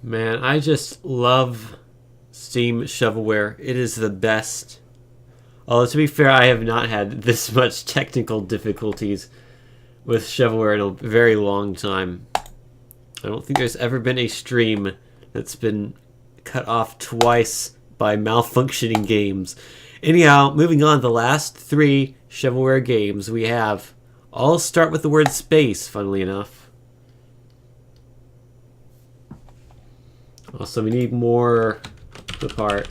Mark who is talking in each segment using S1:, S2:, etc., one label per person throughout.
S1: Man, I just love Steam Shovelware. It is the best. Although, to be fair, I have not had this much technical difficulties with shovelware in a very long time. I don't think there's ever been a stream that's been cut off twice by malfunctioning games. Anyhow, moving on, the last three shovelware games we have all start with the word space, funnily enough. Also, we need more clip art.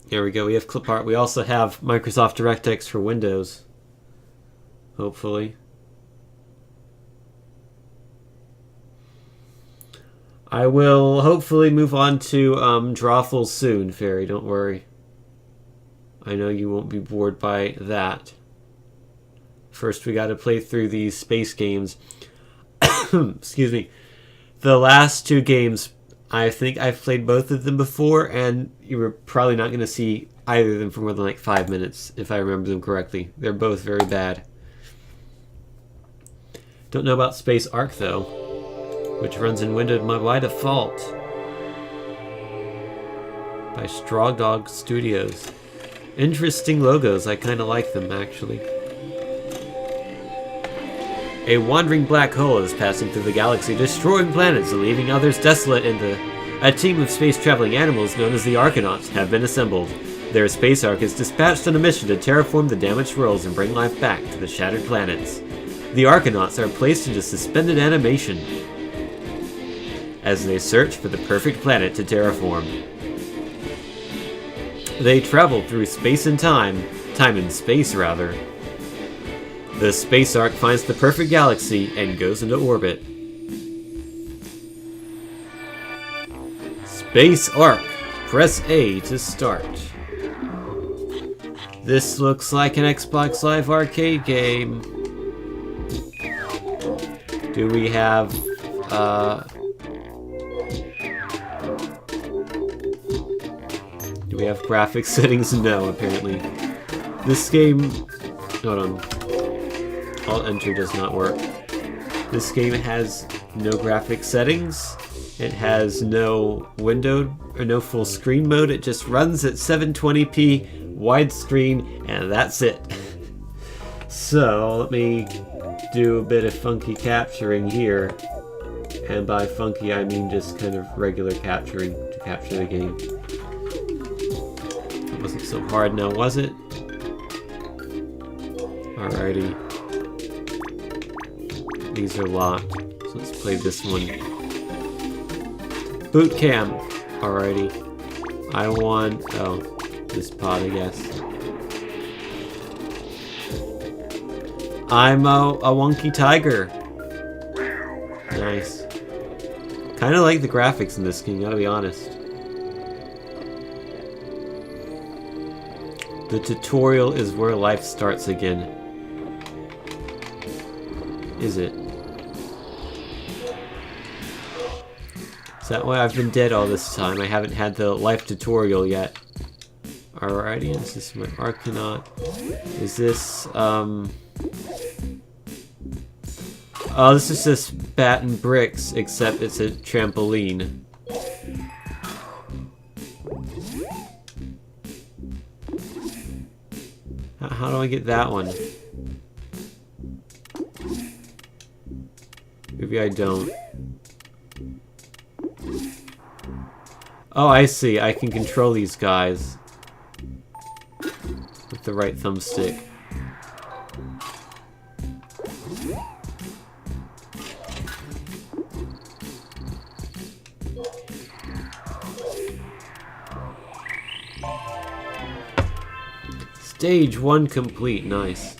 S1: There we go, we have clip art. We also have Microsoft DirectX for Windows. Hopefully. I will hopefully move on to Drawful soon, Fairy, don't worry. I know you won't be bored by that. First, we gotta play through these space games. Excuse me. The last two games, I think I've played both of them before, and you were probably not going to see either of them for more than like 5 minutes, if I remember them correctly. They're both very bad. Don't know about Space Arc, though, which runs in Windows by default. By Straw Dog Studios. Interesting logos. I kind of like them, actually. A wandering black hole is passing through the galaxy, destroying planets and leaving others desolate. A team of space-traveling animals known as the Arkanauts have been assembled. Their space ark is dispatched on a mission to terraform the damaged worlds and bring life back to the shattered planets. The Arkanauts are placed into suspended animation as they search for the perfect planet to terraform. They travel through space and time and space rather. The space ark finds the perfect galaxy and goes into orbit. Space Arc. Press A to start. This looks like an Xbox Live Arcade game. Do we have, do we have graphics settings? No, apparently. This game... Hold on. Alt Enter does not work. This game has no graphics settings. It has no window or no full screen mode. It just runs at 720p widescreen, and that's it. So let me do a bit of funky capturing here. And by funky, I mean just kind of regular capturing to capture the game. It wasn't so hard now, was it? Alrighty. These are locked, so let's play this one. Boot camp. Alrighty. I want... oh, this pod, I guess. I'm a wonky tiger. Nice. Kind of like the graphics in this game, gotta be honest. The tutorial is where life starts again. Is it? Is that why I've been dead all this time? I haven't had the life tutorial yet. Alrighty, is this my Arkanaut? Is this, oh, this is just bat and bricks, except it's a trampoline. How do I get that one? Maybe I don't. Oh, I see. I can control these guys with the right thumbstick. Stage 1 complete. Nice.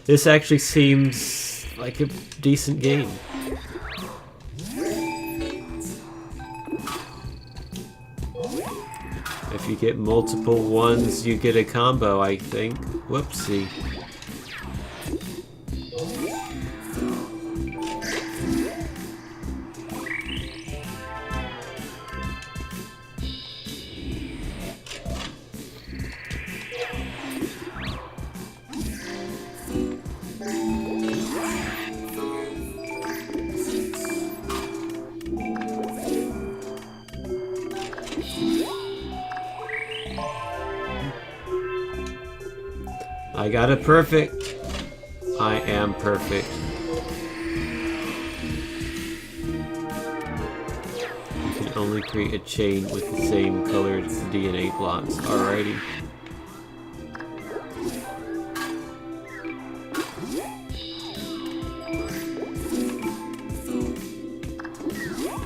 S1: This actually seems like a decent game. If you get multiple ones, you get a combo, I think. Whoopsie. I got it perfect. I am perfect. You can only create a chain with the same colored DNA blocks. Alrighty.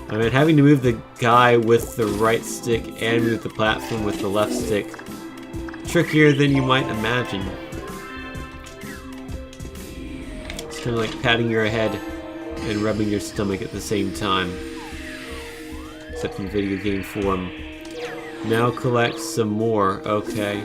S1: I mean, having to move the guy with the right stick and move the platform with the left stick, trickier than you might imagine. It's kind of like patting your head and rubbing your stomach at the same time, except in video game form. Now collect some more, okay.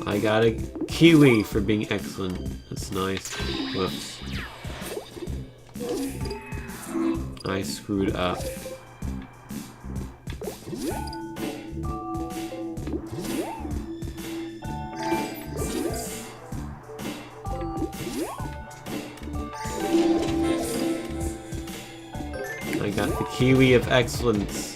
S1: I got a kiwi for being excellent. That's nice. Whoops. I screwed up. I got the kiwi of excellence.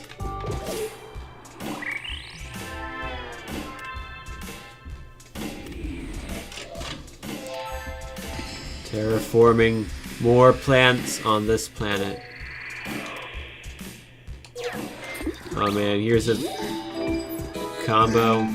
S1: Terraforming more plants on this planet. Oh man, here's a combo.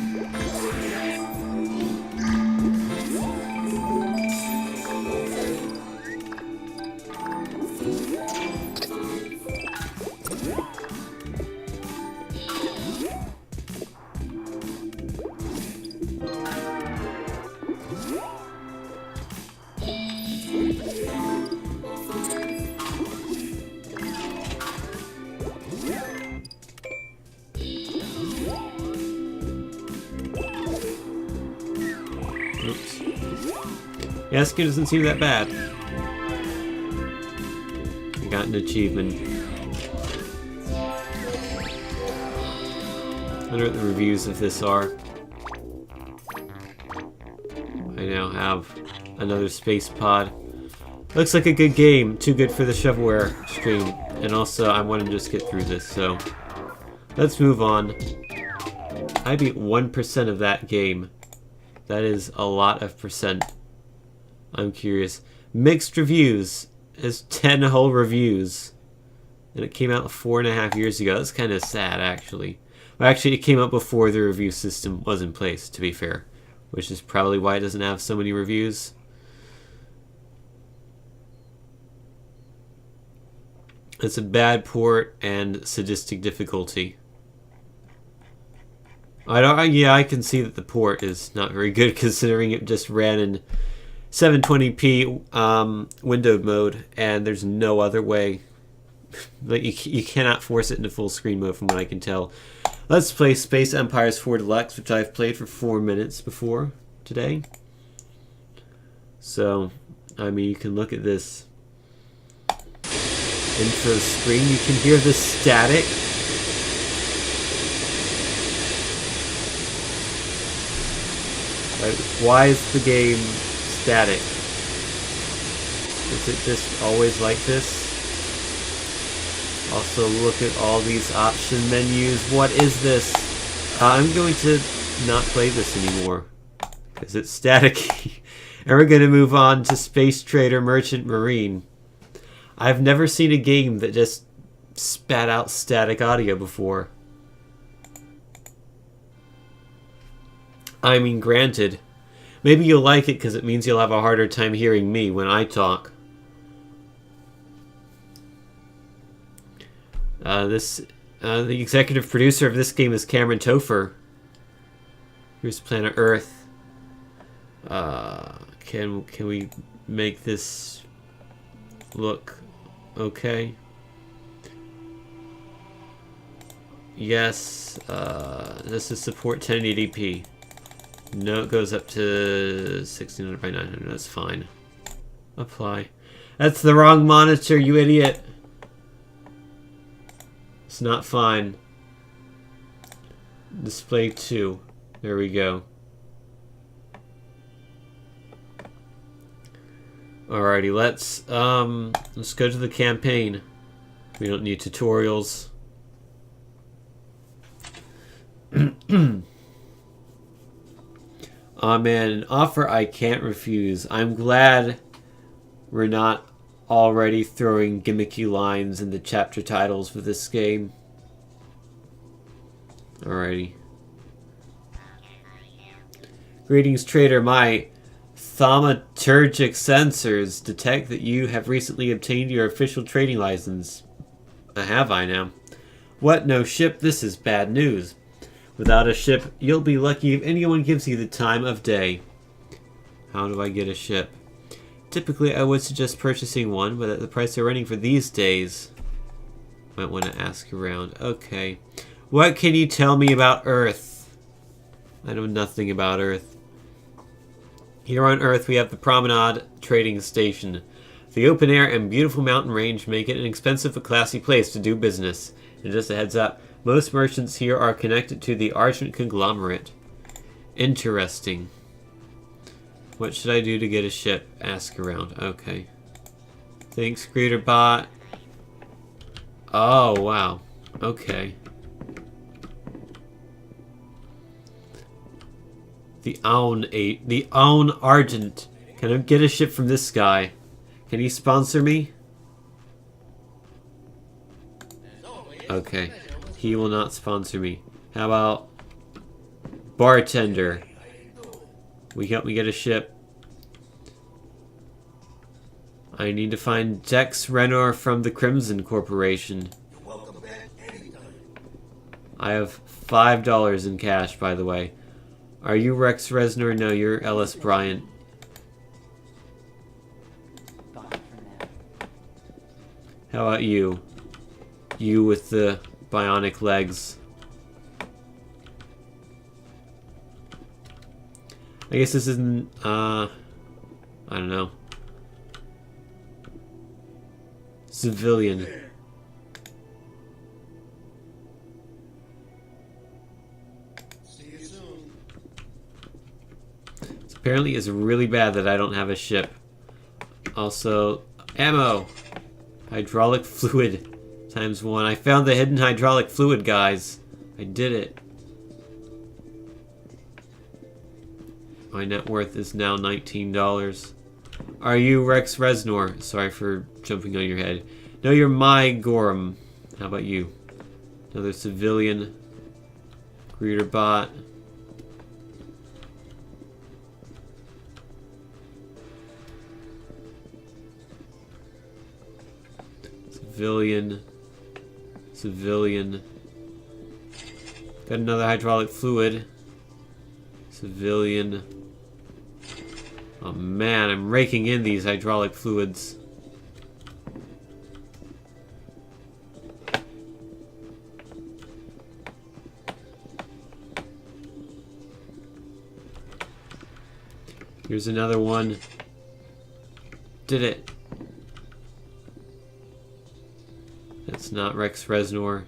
S1: Oops. Yeah, this game doesn't seem that bad. I got an achievement. I wonder what the reviews of this are. I now have another space pod. Looks like a good game. Too good for the shovelware stream. And also, I want to just get through this, so let's move on. I beat 1% of that game. That is a lot of percent. I'm curious. Mixed reviews. It's 10 whole reviews. And it came out 4.5 years ago. That's kind of sad, actually. Well, actually, it came out before the review system was in place, to be fair. Which is probably why it doesn't have so many reviews. It's a bad port and sadistic difficulty. Yeah, I can see that the port is not very good considering it just ran in 720p windowed mode, and there's no other way. Like you cannot force it into full screen mode from what I can tell. Let's play Space Empires 4 Deluxe, which I've played for 4 minutes before today. So, I mean, you can look at this intro screen. You can hear the static. Why is the game static? Is it just always like this? Also, look at all these option menus. What is this? I'm going to not play this anymore because it's static. And we're going to move on to Space Trader Merchant Marine. I've never seen a game that just spat out static audio before. I mean, granted, maybe you'll like it because it means you'll have a harder time hearing me when I talk. The executive producer of this game is Cameron Topher. Here's Planet Earth. Can we make this look okay? Yes. This is support 1080p. No, it goes up to 1600 by 900. That's fine. Apply. That's the wrong monitor, you idiot. It's not fine. Display 2. There we go. Alrighty, let's go to the campaign. We don't need tutorials. Aw man, an offer I can't refuse. I'm glad we're not already throwing gimmicky lines in the chapter titles for this game. Alrighty. Greetings, trader. My thaumaturgic sensors detect that you have recently obtained your official trading license. Have I now? What? No ship? This is bad news. Without a ship, you'll be lucky if anyone gives you the time of day. How do I get a ship? Typically, I would suggest purchasing one, but at the price they're running for these days, might want to ask around. Okay. What can you tell me about Earth? I know nothing about Earth. Here on Earth, we have the Promenade Trading Station. The open air and beautiful mountain range make it an expensive but classy place to do business. And just a heads up, most merchants here are connected to the Argent Conglomerate. Interesting. What should I do to get a ship? Ask around. Okay. Thanks, Greeterbot. Oh, wow. Okay. The Own Argent. Can I get a ship from this guy? Can he sponsor me? Okay. He will not sponsor me. How about Bartender? Will you help me get a ship? I need to find Dex Renor from the Crimson Corporation. I have $5 in cash, by the way. Are you Rex Resnor? No, you're Ellis Bryant. How about you? You with the bionic legs. I guess this isn't, I don't know. Civilian. Apparently it's really bad that I don't have a ship. Also, ammo! Hydraulic fluid ×1. I found the hidden hydraulic fluid, guys. I did it. My net worth is now $19. Are you Rex Resnor? Sorry for jumping on your head. No, you're my Gorham. How about you? Another civilian. Greeterbot. Civilian. Civilian. Got another hydraulic fluid. Civilian. Oh man, I'm raking in these hydraulic fluids. Here's another one. Did it. That's not Rex Resnor.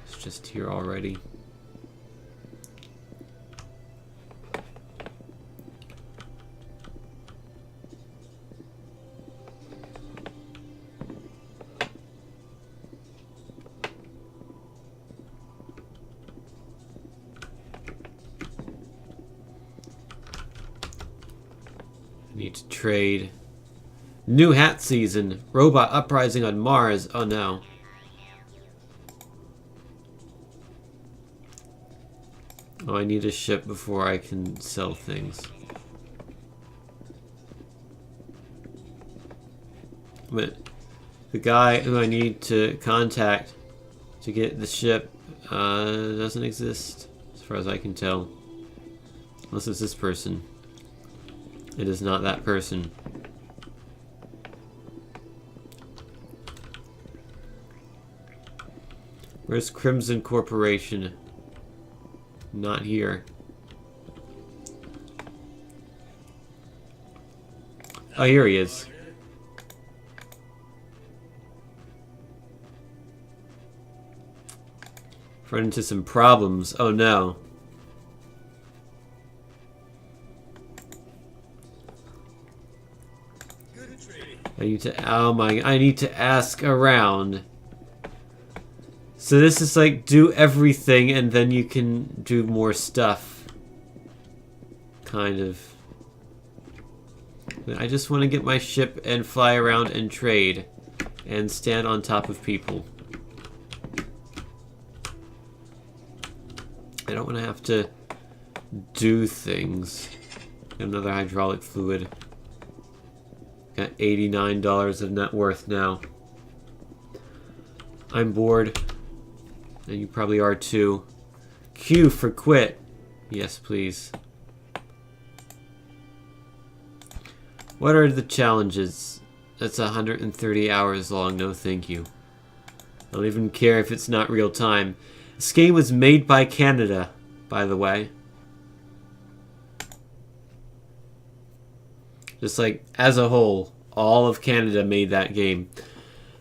S1: It's just here already. Need to trade. New hat season. Robot uprising on Mars. Oh no. Oh, I need a ship before I can sell things. But the guy who I need to contact to get the ship doesn't exist, as far as I can tell. Unless it's this person. It is not that person. Where's Crimson Corporation? Not here. Oh, here he is. Run into some problems. Oh no. I need to, oh my, I need to ask around. So this is like do everything and then you can do more stuff. Kind of. I just want to get my ship and fly around and trade. And stand on top of people. I don't want to have to do things. Another hydraulic fluid. Got $89 of net worth now. I'm bored. And you probably are too. Q for quit. Yes, please. What are the challenges? That's 130 hours long. No, thank you. I don't even care if it's not real time. This game was made by Canada, by the way. Just like, as a whole, all of Canada made that game.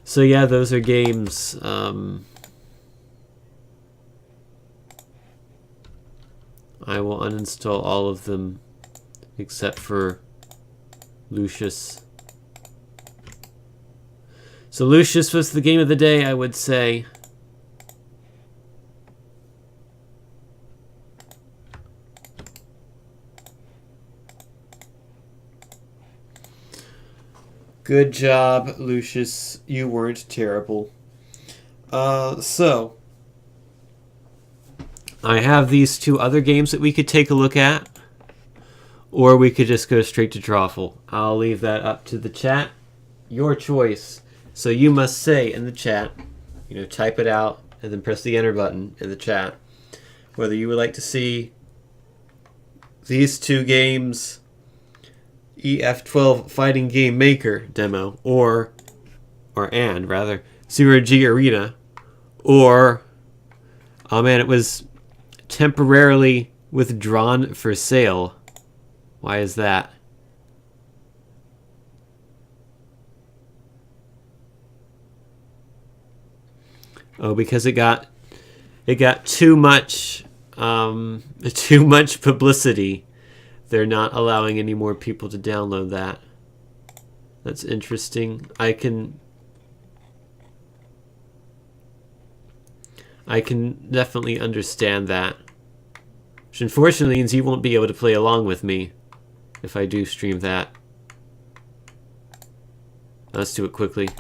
S1: So yeah, those are games. I will uninstall all of them, except for Lucius. So Lucius was the game of the day, I would say. Good job, Lucius. You weren't terrible. So, I have these two other games that we could take a look at. Or we could just go straight to Drawful. I'll leave that up to the chat. Your choice. So you must say in the chat, type it out and then press the enter button in the chat, whether you would like to see these two games, EF12 Fighting Game Maker demo, or Zero G Arena, or, oh man, it was temporarily withdrawn for sale. Why is that? Oh, because it got too much publicity. They're not allowing any more people to download that. That's interesting. I can definitely understand that. Which unfortunately means you won't be able to play along with me if I do stream that. Let's do it quickly.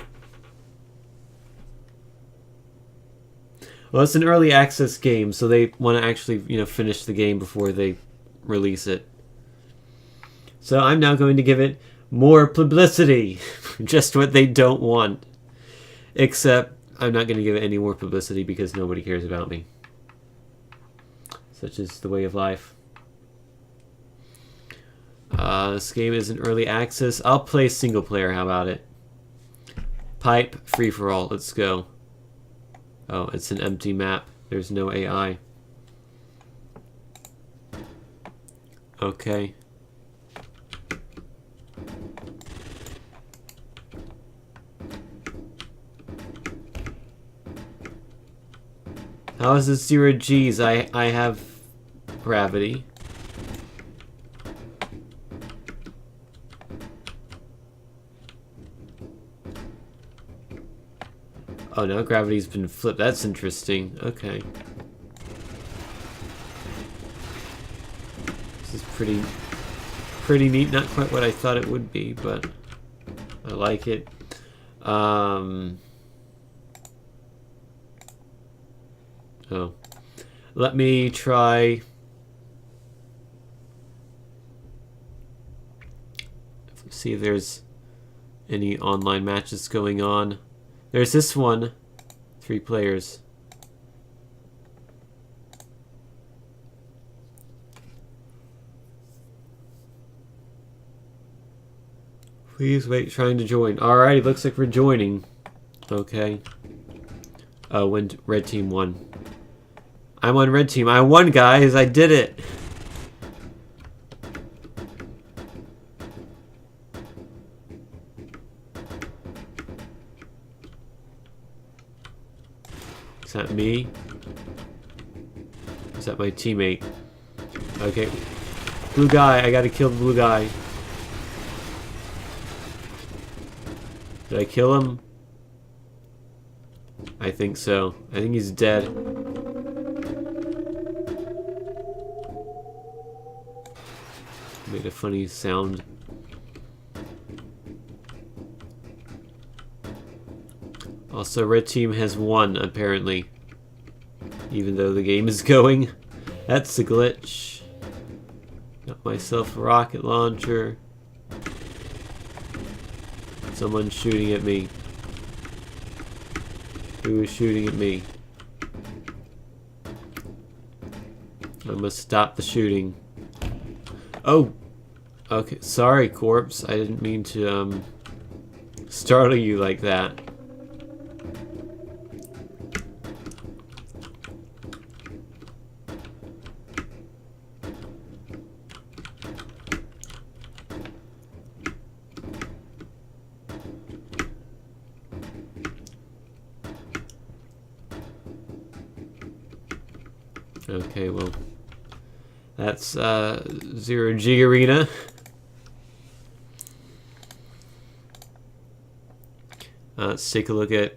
S1: Well, it's an early access game, so they want to actually, finish the game before they release it. So I'm now going to give it more publicity. Just what they don't want. Except I'm not going to give it any more publicity because nobody cares about me. Such is the way of life. This game is in early access. I'll play single player, how about it? Pipe, free for all, let's go. Oh, it's an empty map. There's no AI. Okay. How is this 0 G's? I have gravity. Oh, now gravity's been flipped. That's interesting. Okay. This is pretty neat. Not quite what I thought it would be, but I like it. Oh. Let me try... see if there's any online matches going on. There's this one. 3 players. Please wait, trying to join. Alrighty, looks like we're joining. Okay. Oh, when red team won. I'm on red team. I won, guys. I did it. Is that me? is that my teammate? Okay. Blue guy, I gotta kill the blue guy. Did I kill him? I think so. I think he's dead. Made a funny sound. Also, red team has won, apparently. Even though the game is going. That's a glitch. Got myself a rocket launcher. Someone's shooting at me. Who is shooting at me? I must stop the shooting. Oh! Okay, sorry, corpse. I didn't mean to, startle you like that. Okay, well, that's Zero G Arena. Let's take a look at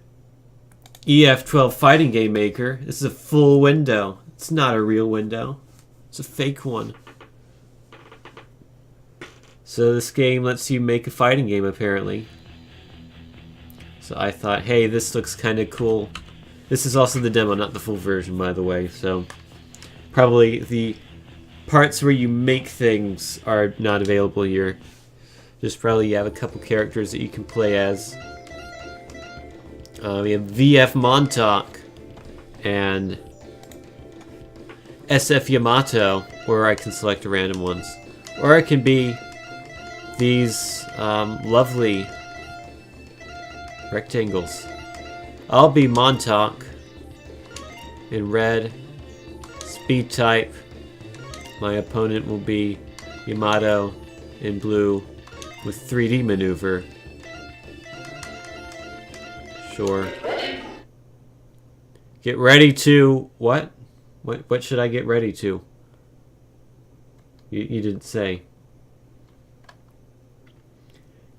S1: EF12 Fighting Game Maker. This is a full window. It's not a real window. It's a fake one. So this game lets you make a fighting game, apparently. So I thought, hey, this looks kind of cool. This is also the demo, not the full version, by the way, so probably the parts where you make things are not available here. Just probably you have a couple characters that you can play as. We have VF Montauk and SF Yamato, where I can select random ones. Or it can be these lovely rectangles. I'll be Montauk in red, speed type. My opponent will be Yamato in blue with 3D maneuver. Sure. Get ready to... What? What should I get ready to? You didn't say.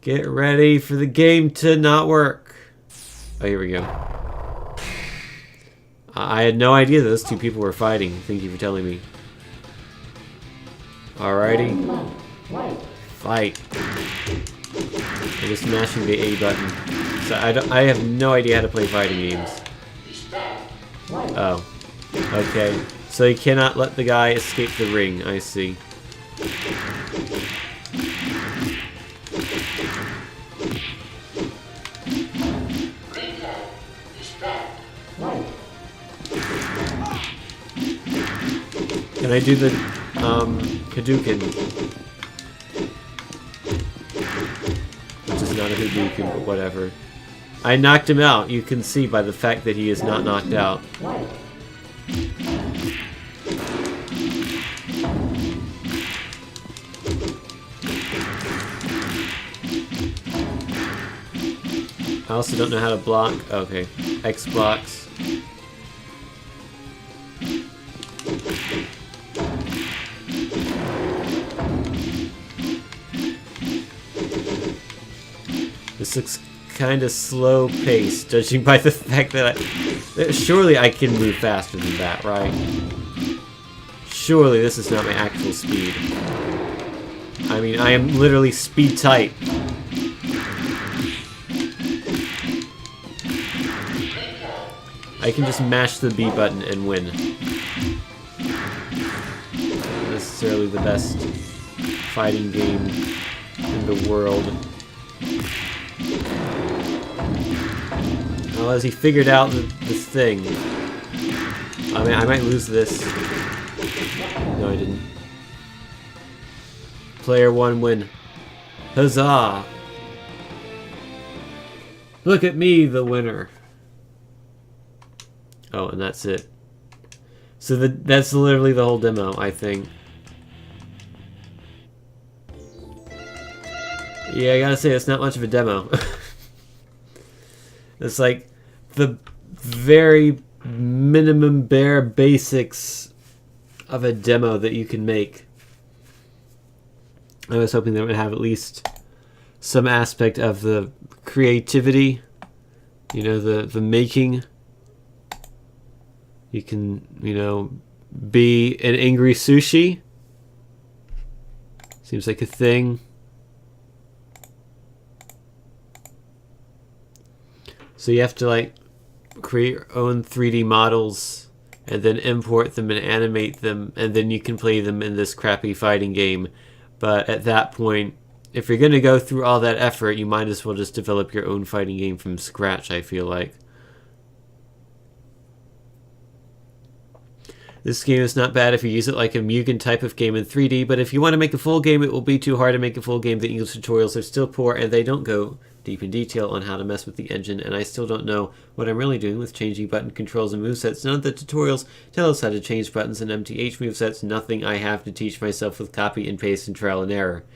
S1: Get ready for the game to not work. Oh, here we go. I had no idea those two people were fighting. Thank you for telling me. Alrighty. Fight. I'm just mashing the A button. So I have no idea how to play fighting games. Oh. Okay. So you cannot let the guy escape the ring. I see. Can I do the Hadouken? Which is not a Hadouken, but whatever. I knocked him out. You can see by the fact that he is not knocked out. I also don't know how to block. Okay. X blocks. This looks kind of slow paced, judging by the fact that surely I can move faster than that, right? Surely this is not my actual speed. I mean, I am literally speed type. I can just mash the B button and win. Not necessarily the best fighting game in the world. Well, as he figured out this thing. I mean, I might lose this. No, I didn't. Player 1 win. Huzzah! Look at me, the winner. Oh, and that's it. So that's literally the whole demo, I think. Yeah, I gotta say, it's not much of a demo. It's like the very minimum bare basics of a demo that you can make. I was hoping that it would have at least some aspect of the creativity, you know, the making. You can, you know, be an angry sushi. Seems like a thing. So you have to like create your own 3D models and then import them and animate them, and then you can play them in this crappy fighting game. But at that point, if you're going to go through all that effort, you might as well just develop your own fighting game from scratch, I feel like. This game is not bad if you use it like a Mugen type of game in 3D, but if you want to make a full game, it will be too hard to make a full game. The English tutorials are still poor, and they don't go deep in detail on how to mess with the engine, and I still don't know what I'm really doing with changing button controls and movesets. None of the tutorials tell us how to change buttons and MTH movesets. Nothing I have to teach myself with copy and paste and trial and error.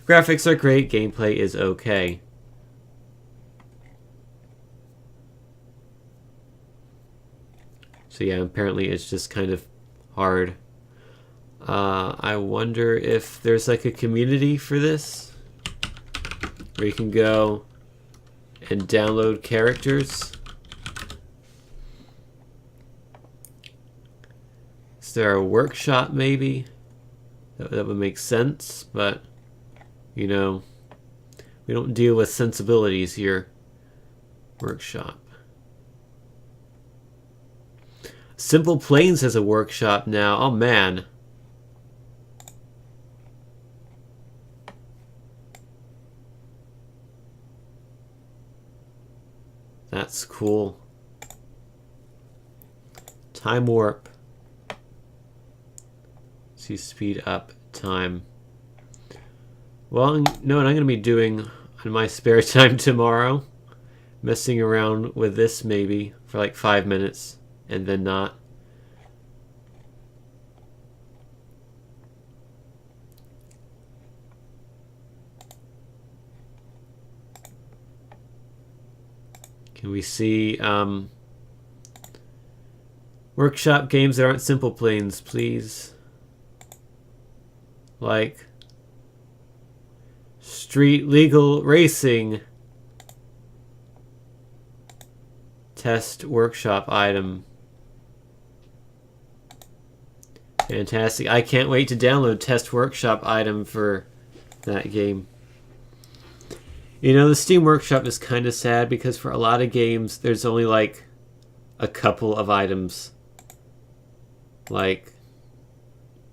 S1: Graphics are great, gameplay is okay. So yeah, apparently it's just kind of hard. I wonder if there's like a community for this where you can go and download characters. Is there a workshop maybe? That would make sense, but you know, we don't deal with sensibilities here. Workshop. Simple Planes has a workshop now. Oh man. That's cool. Time warp. See, speed up time. Well, you know what I'm going to be doing in my spare time tomorrow? Messing around with this maybe for like 5 minutes and then not. Can we see workshop games that aren't Simple Planes, please? Like Street Legal Racing. Test workshop item. Fantastic. I can't wait to download test workshop item for that game. You know, the Steam Workshop is kind of sad because for a lot of games, there's only like a couple of items. Like,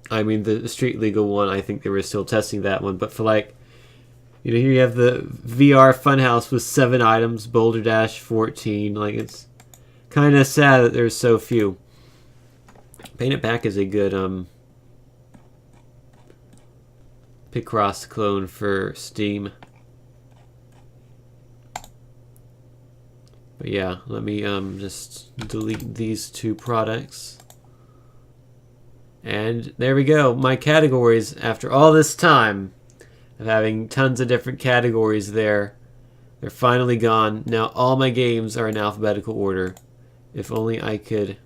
S1: I mean, the Street Legal one, I think they were still testing that one. But for like, you know, here you have the VR Funhouse with 7 items, Boulder Dash 14. Like, it's kind of sad that there's so few. Paint It Back is a good Picross clone for Steam. But yeah, let me just delete these 2 products. And there we go. My categories, after all this time of having tons of different categories there, they're finally gone. Now all my games are in alphabetical order. If only I could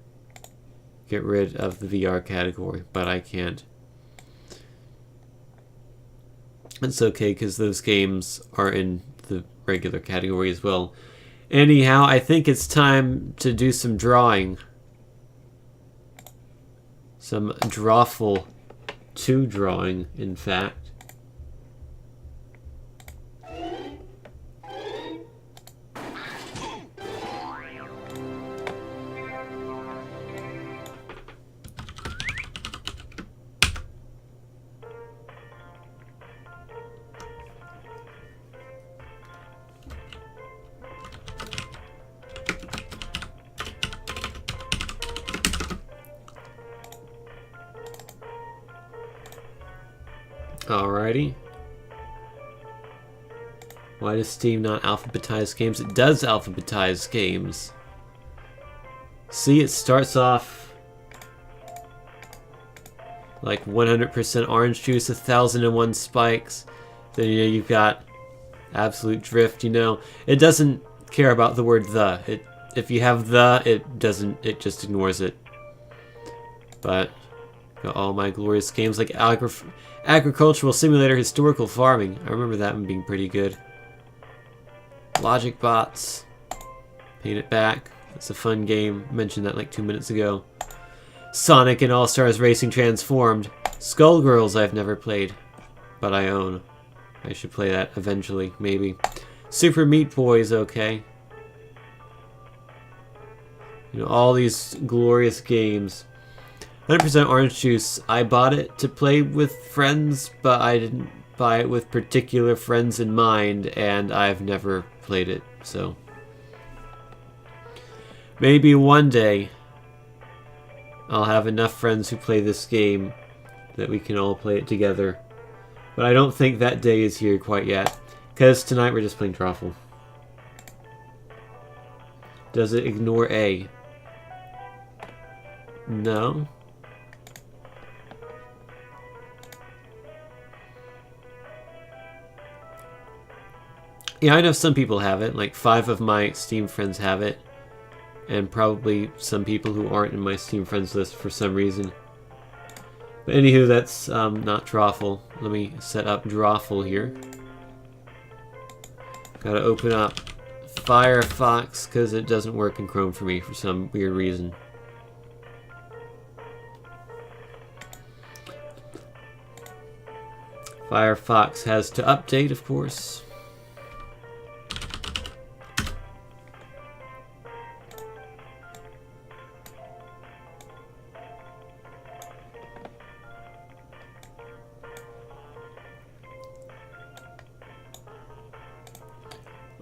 S1: get rid of the VR category, but I can't. It's okay because those games are in the regular category as well. Anyhow, I think it's time to do some drawing. Some Drawful 2 drawing, in fact. Alrighty. Why does Steam not alphabetize games? It does alphabetize games. See, it starts off like 100% orange juice, 1001 spikes. Then you know, you've got absolute drift. You know, it doesn't care about the word the. If you have the, it doesn't. It just ignores it. But Got all my glorious games like Agricultural Simulator, Historical Farming. I remember that one being pretty good. Logic Bots. Paint It Back. It's a fun game. Mentioned that like 2 minutes ago. Sonic and All-Stars Racing Transformed. Skullgirls I've never played, but I own. I should play that eventually, maybe. Super Meat Boy is okay. You know, all these glorious games. 100% Orange Juice. I bought it to play with friends, but I didn't buy it with particular friends in mind, and I've never played it, so. Maybe one day I'll have enough friends who play this game that we can all play it together. But I don't think that day is here quite yet, because tonight we're just playing Drawful. Does it ignore A? No. Yeah, I know some people have it. Like 5 of my Steam friends have it. And probably some people who aren't in my Steam friends list for some reason. But anywho, that's not Drawful. Let me set up Drawful here. Gotta open up Firefox because it doesn't work in Chrome for me for some weird reason. Firefox has to update, of course.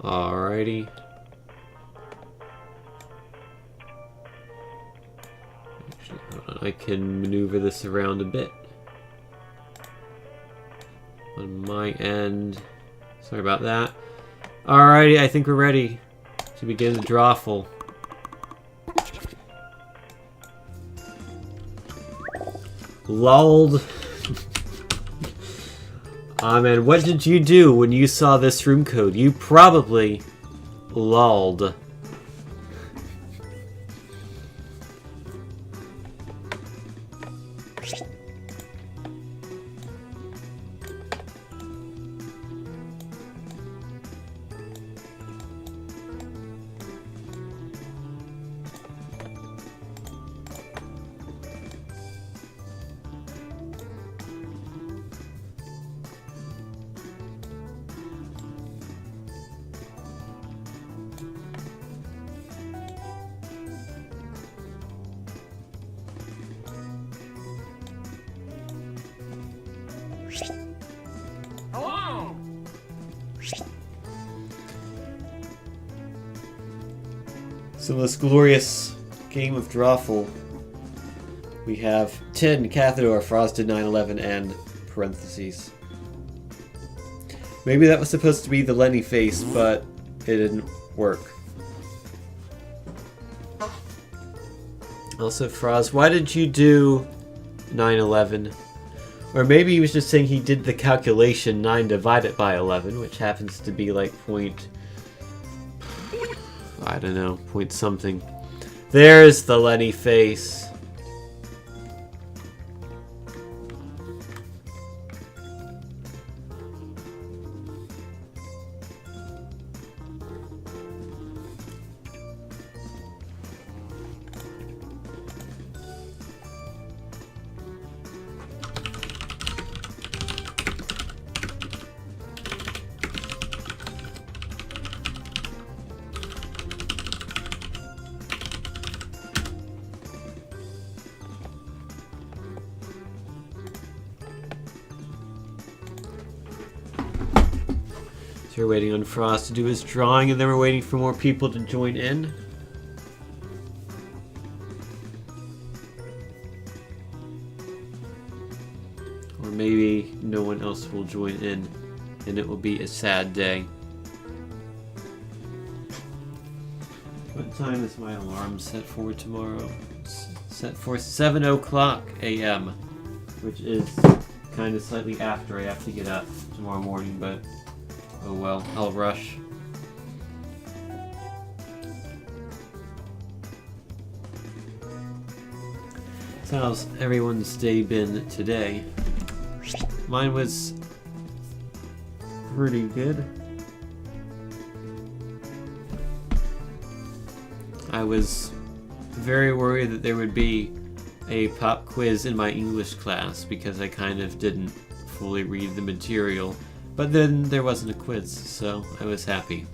S1: Alrighty. Actually, hold on. I can maneuver this around a bit. On my end. Sorry about that. Alrighty, I think we're ready to begin the Drawful. Lulled. Man, what did you do when you saw this room code? You probably lulled.
S2: Hello.
S1: So this glorious game of Drawful, we have Tin, Cathador, Frosted 911, and parentheses. Maybe that was supposed to be the Lenny face, but it didn't work. Also, Froz, why did you do 911? Or maybe he was just saying he did the calculation 9 divided by 11, which happens to be like point... I don't know, point something. There's the Lenny face. So we're waiting on Frost to do his drawing, and then we're waiting for more people to join in. Or maybe no one else will join in, and it will be a sad day. What time is my alarm set for tomorrow? It's set for 7 o'clock a.m., which is kind of slightly after I have to get up tomorrow morning, but oh well, I'll rush. So how's everyone's day been today? Mine was pretty good. I was very worried that there would be a pop quiz in my English class because I kind of didn't fully read the material, but then there wasn't a quiz, so I was happy.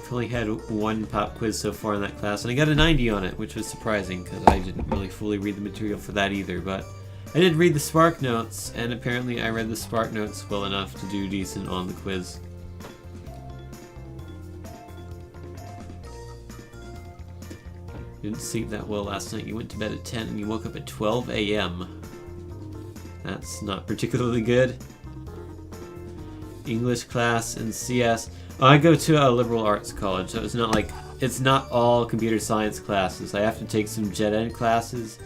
S1: I've only had one pop quiz so far in that class, and I got a 90 on it, which was surprising because I didn't really fully read the material for that either, but I did read the Spark Notes, and apparently I read the Spark Notes well enough to do decent on the quiz. You didn't sleep that well last night. You went to bed at 10 and you woke up at 12 a.m. That's not particularly good. English class and CS. Oh, I go to a liberal arts college, so it's not all computer science classes. I have to take some gen ed classes.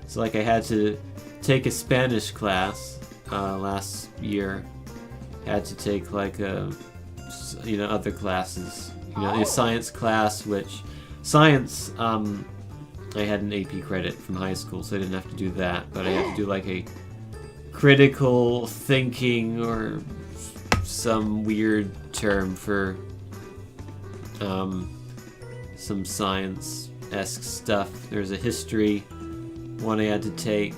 S1: So like I had to take a Spanish class last year. Had to take like other classes. A science class, which science I had an AP credit from high school, so I didn't have to do that, but I had to do like a critical thinking or some weird term for some science-esque stuff. There's a history one I had to take.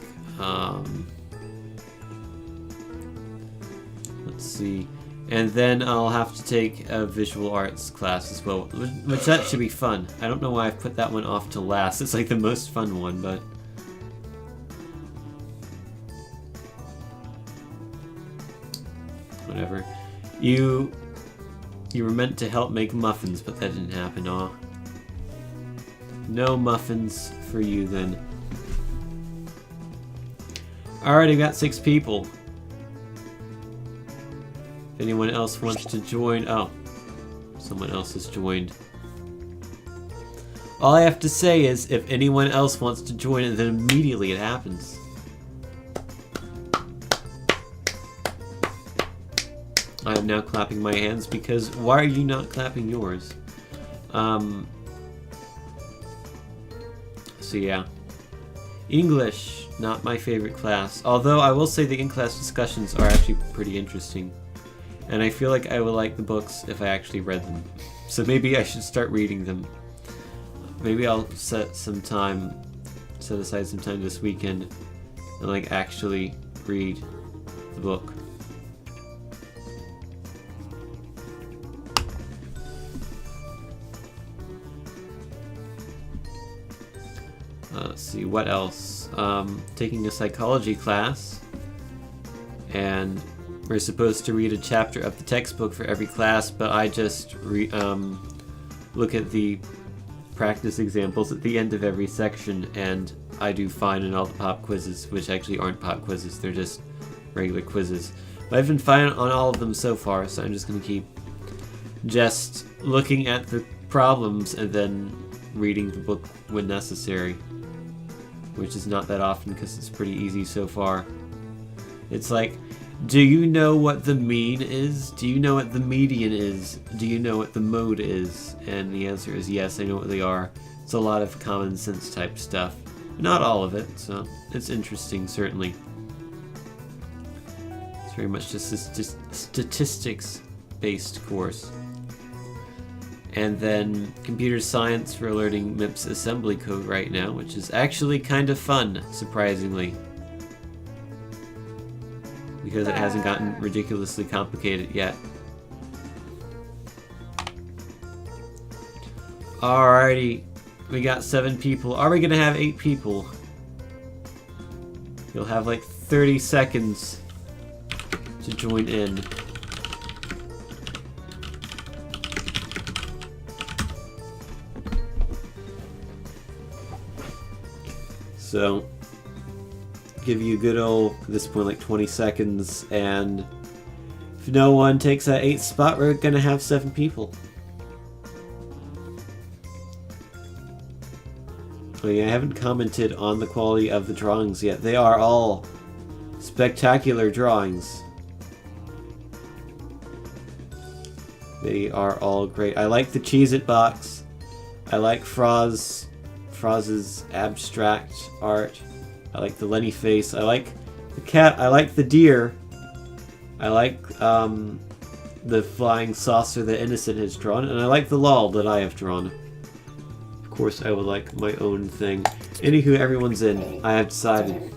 S1: Let's see. And then I'll have to take a visual arts class as well, which that should be fun. I don't know why I've put that one off to last. It's like the most fun one, but... whatever. You were meant to help make muffins, but that didn't happen, aw. No muffins for you, then. Alright, I've got 6 people. If anyone else wants to join... oh. Someone else has joined. All I have to say is, if anyone else wants to join it, then immediately it happens. I am now clapping my hands because why are you not clapping yours? So yeah. English, not my favorite class. Although I will say the in-class discussions are actually pretty interesting. And I feel like I would like the books if I actually read them. So maybe I should start reading them. Maybe I'll set aside some time this weekend and like actually read the book. Let's see, what else? Taking a psychology class, and we're supposed to read a chapter of the textbook for every class, but I just look at the practice examples at the end of every section, and I do fine in all the pop quizzes, which actually aren't pop quizzes, they're just regular quizzes. But I've been fine on all of them so far, so I'm just going to keep just looking at the problems and then reading the book when necessary. Which is not that often because it's pretty easy so far. It's like, do you know what the mean is? Do you know what the median is? Do you know what the mode is? And the answer is yes, I know what they are. It's a lot of common sense type stuff. Not all of it, so it's interesting, certainly. It's very much just a statistics-based course. And then computer science for learning MIPS assembly code right now, which is actually kind of fun, surprisingly. Because it hasn't gotten ridiculously complicated yet. Alrighty, we got 7 people. Are we gonna have 8 people? You'll have like 30 seconds to join in. So, give you a good old, at this point, like 20 seconds, and if no one takes that 8th spot, we're gonna have 7 people. Oh yeah, I haven't commented on the quality of the drawings yet. They are all spectacular drawings. They are all great. I like the Cheez-It box. I like Froz's Froz's abstract art. I like the Lenny face. I like the cat. I like the deer. I like the flying saucer that Innocent has drawn, and I like the lol that I have drawn. Of course, I would like my own thing. Anywho, everyone's in. I have decided.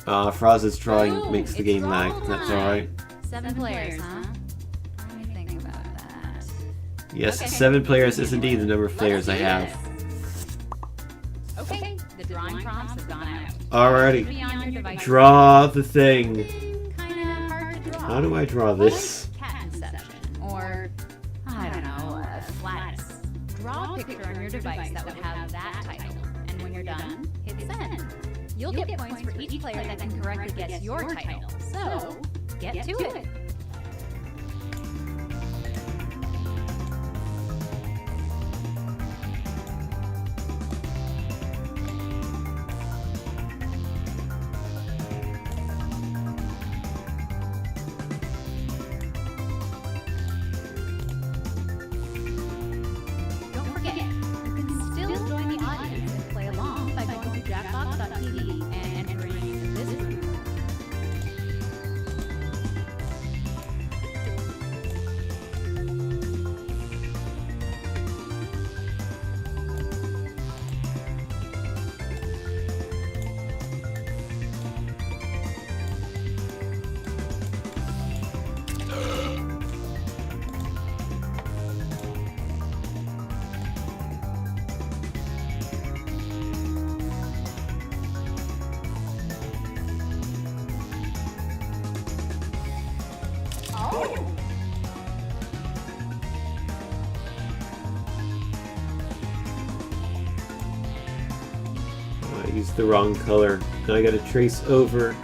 S1: Froz's drawing makes the game lag. That's alright.
S2: 7 players, huh? Let me think about that.
S1: Yes,
S2: okay.
S1: 7 players is indeed the number of players I have.
S2: Okay, the drawing prompts have gone out.
S1: Alrighty. Draw the thing.
S2: Kinda hard to draw.
S1: How do I draw this?
S2: Cat inception. Or, I don't know, flatness. Draw a picture on your device that would have that title. And when you're done, hit send. You'll get points for each player that can correctly guess your title. So, get to it. Don't forget, you can still join the audience and play along by going to jackbox.tv and entering this group.
S1: I used the wrong color. Now I gotta trace over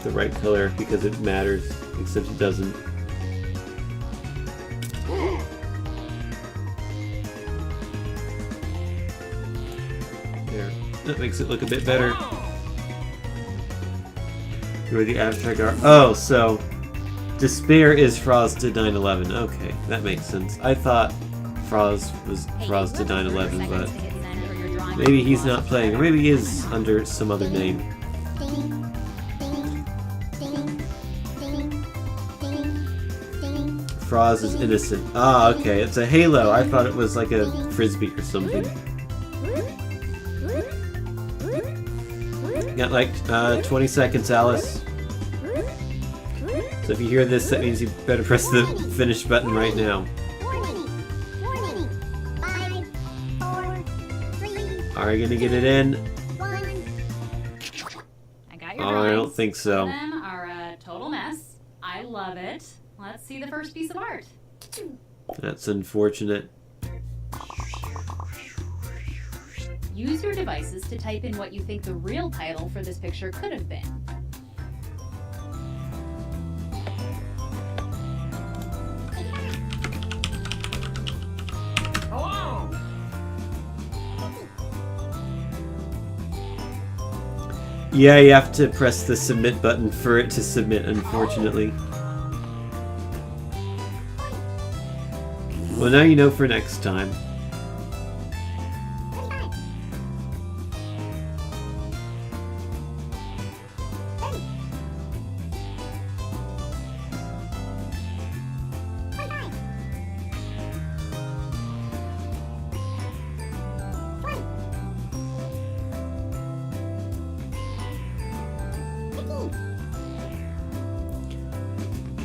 S1: the right color because it matters, except it doesn't. There. That makes it look a bit better. Where the abstract art. Oh, so Despair is Froz to 9/11. Okay, that makes sense. I thought Froz was Froz to 9/11, but maybe he's not playing, or maybe he is under some other name. Froz is innocent. Ah, okay, it's a halo. I thought it was like a frisbee or something. Got like 20 seconds, Alice. So if you hear this, that means you better press the finish button right now. Are you gonna get it in?
S2: I got your
S1: Oh, I don't think so.
S2: Them are a total mess. I love it. Let's see the first piece of art.
S1: That's unfortunate.
S2: Use your devices to type in what you think the real title for this picture could have been.
S1: Yeah, you have to press the submit button for it to submit, unfortunately. Well, now you know for next time.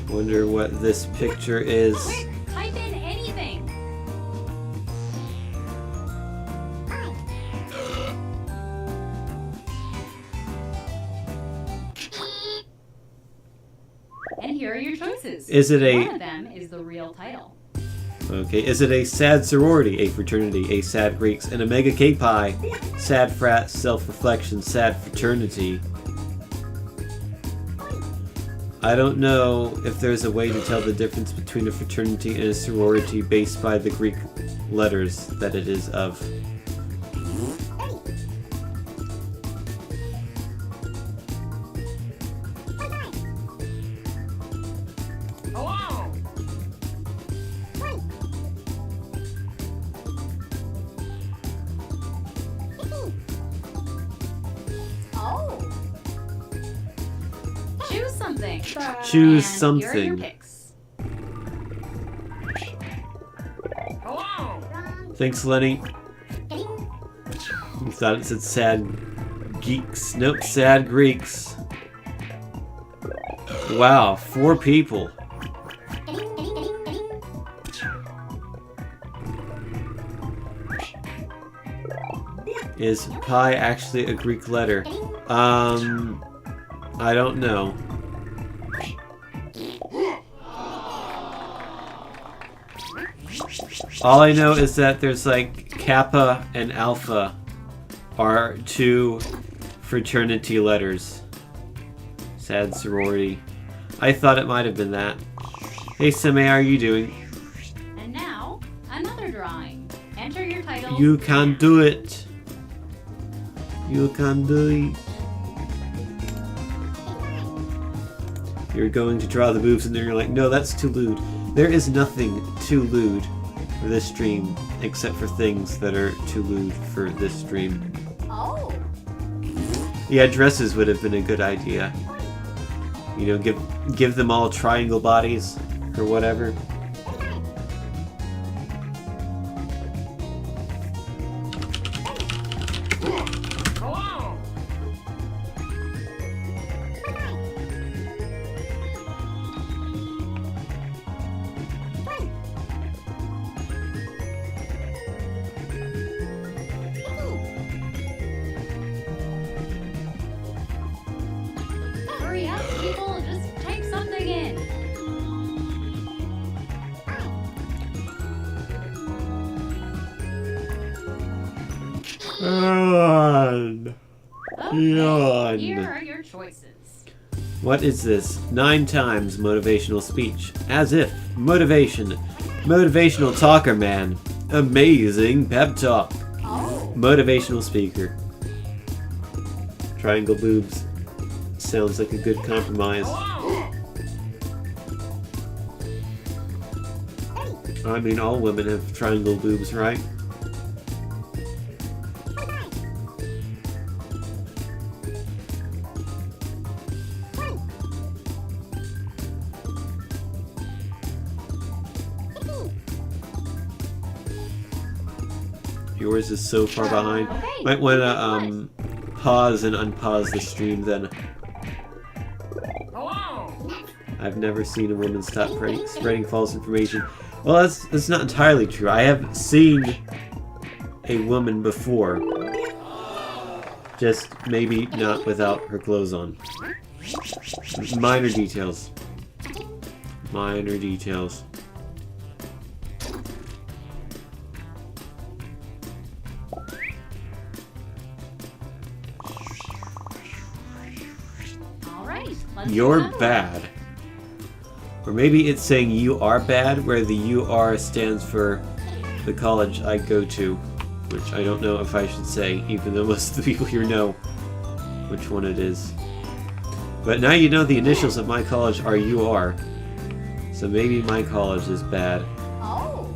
S1: Wonder what this picture is.
S2: Quick, type in anything. And here are your choices.
S1: Is it a...
S2: One of them is the real title.
S1: Okay, is it a sad sorority, a fraternity, a sad Greeks, an Omega K-Pi, sad frat, self-reflection, sad fraternity? I don't know if there's a way to tell the difference between a fraternity and a sorority based by the Greek letters that it is of.
S2: Choose something.
S1: Choose
S2: And here are your
S1: something.
S2: picks.
S1: Thanks, Lenny. You thought it said sad geeks. Nope, sad Greeks. Wow, 4 people. Is pi actually a Greek letter? I don't know. All I know is that there's like Kappa and Alpha are 2 fraternity letters. Sad sorority. I thought it might have been that. Hey Seme, how are you doing?
S2: And now, another drawing. Enter your title.
S1: You can do it. You can do it. You're going to draw the boobs and then you're like, no, that's too lewd. There is nothing too lewd for this stream, except for things that are too lewd for this stream.
S2: Oh.
S1: Yeah, dresses would have been a good idea. You know, give them all triangle bodies, or whatever.
S2: Hurry up, people. Just type something in.
S1: Yawn.
S2: Okay,
S1: Yawn.
S2: here are your choices.
S1: What is this? 9 times motivational speech. As if. Motivation. Motivational talker, man. Amazing pep talk.
S2: Oh.
S1: Motivational speaker. Triangle boobs. Sounds like a good compromise. I mean, all women have triangle boobs, right? Yours is so far behind.
S2: Okay,
S1: Might want to pause and unpause the stream then. I've never seen a woman stop spreading false information. Well, that's not entirely true. I have seen a woman before. Just maybe not without her clothes on. Minor details. Minor details.
S2: Alright, let's do
S1: You're
S2: another one.
S1: bad. Or maybe it's saying you are bad, where the UR stands for the college I go to, which I don't know if I should say, even though most of the people here know which one it is. But now you know the initials of my college are UR, so maybe my college is bad.
S2: Oh.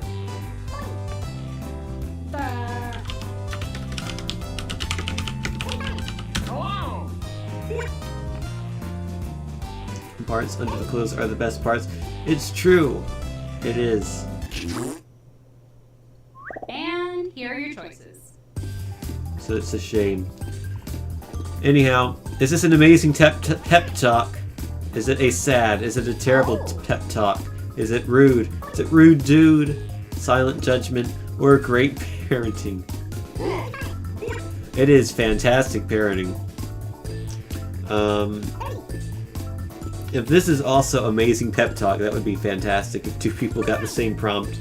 S1: Parts under the clothes are the best parts. It's true. It is.
S2: And here are your choices.
S1: So it's a shame. Anyhow, is this an amazing pep talk? Is it a sad? Is it a terrible pep talk? Is it rude? Is it rude dude? Silent judgment? Or great parenting? It is fantastic parenting. If this is also amazing pep talk, that would be fantastic if 2 people got the same prompt.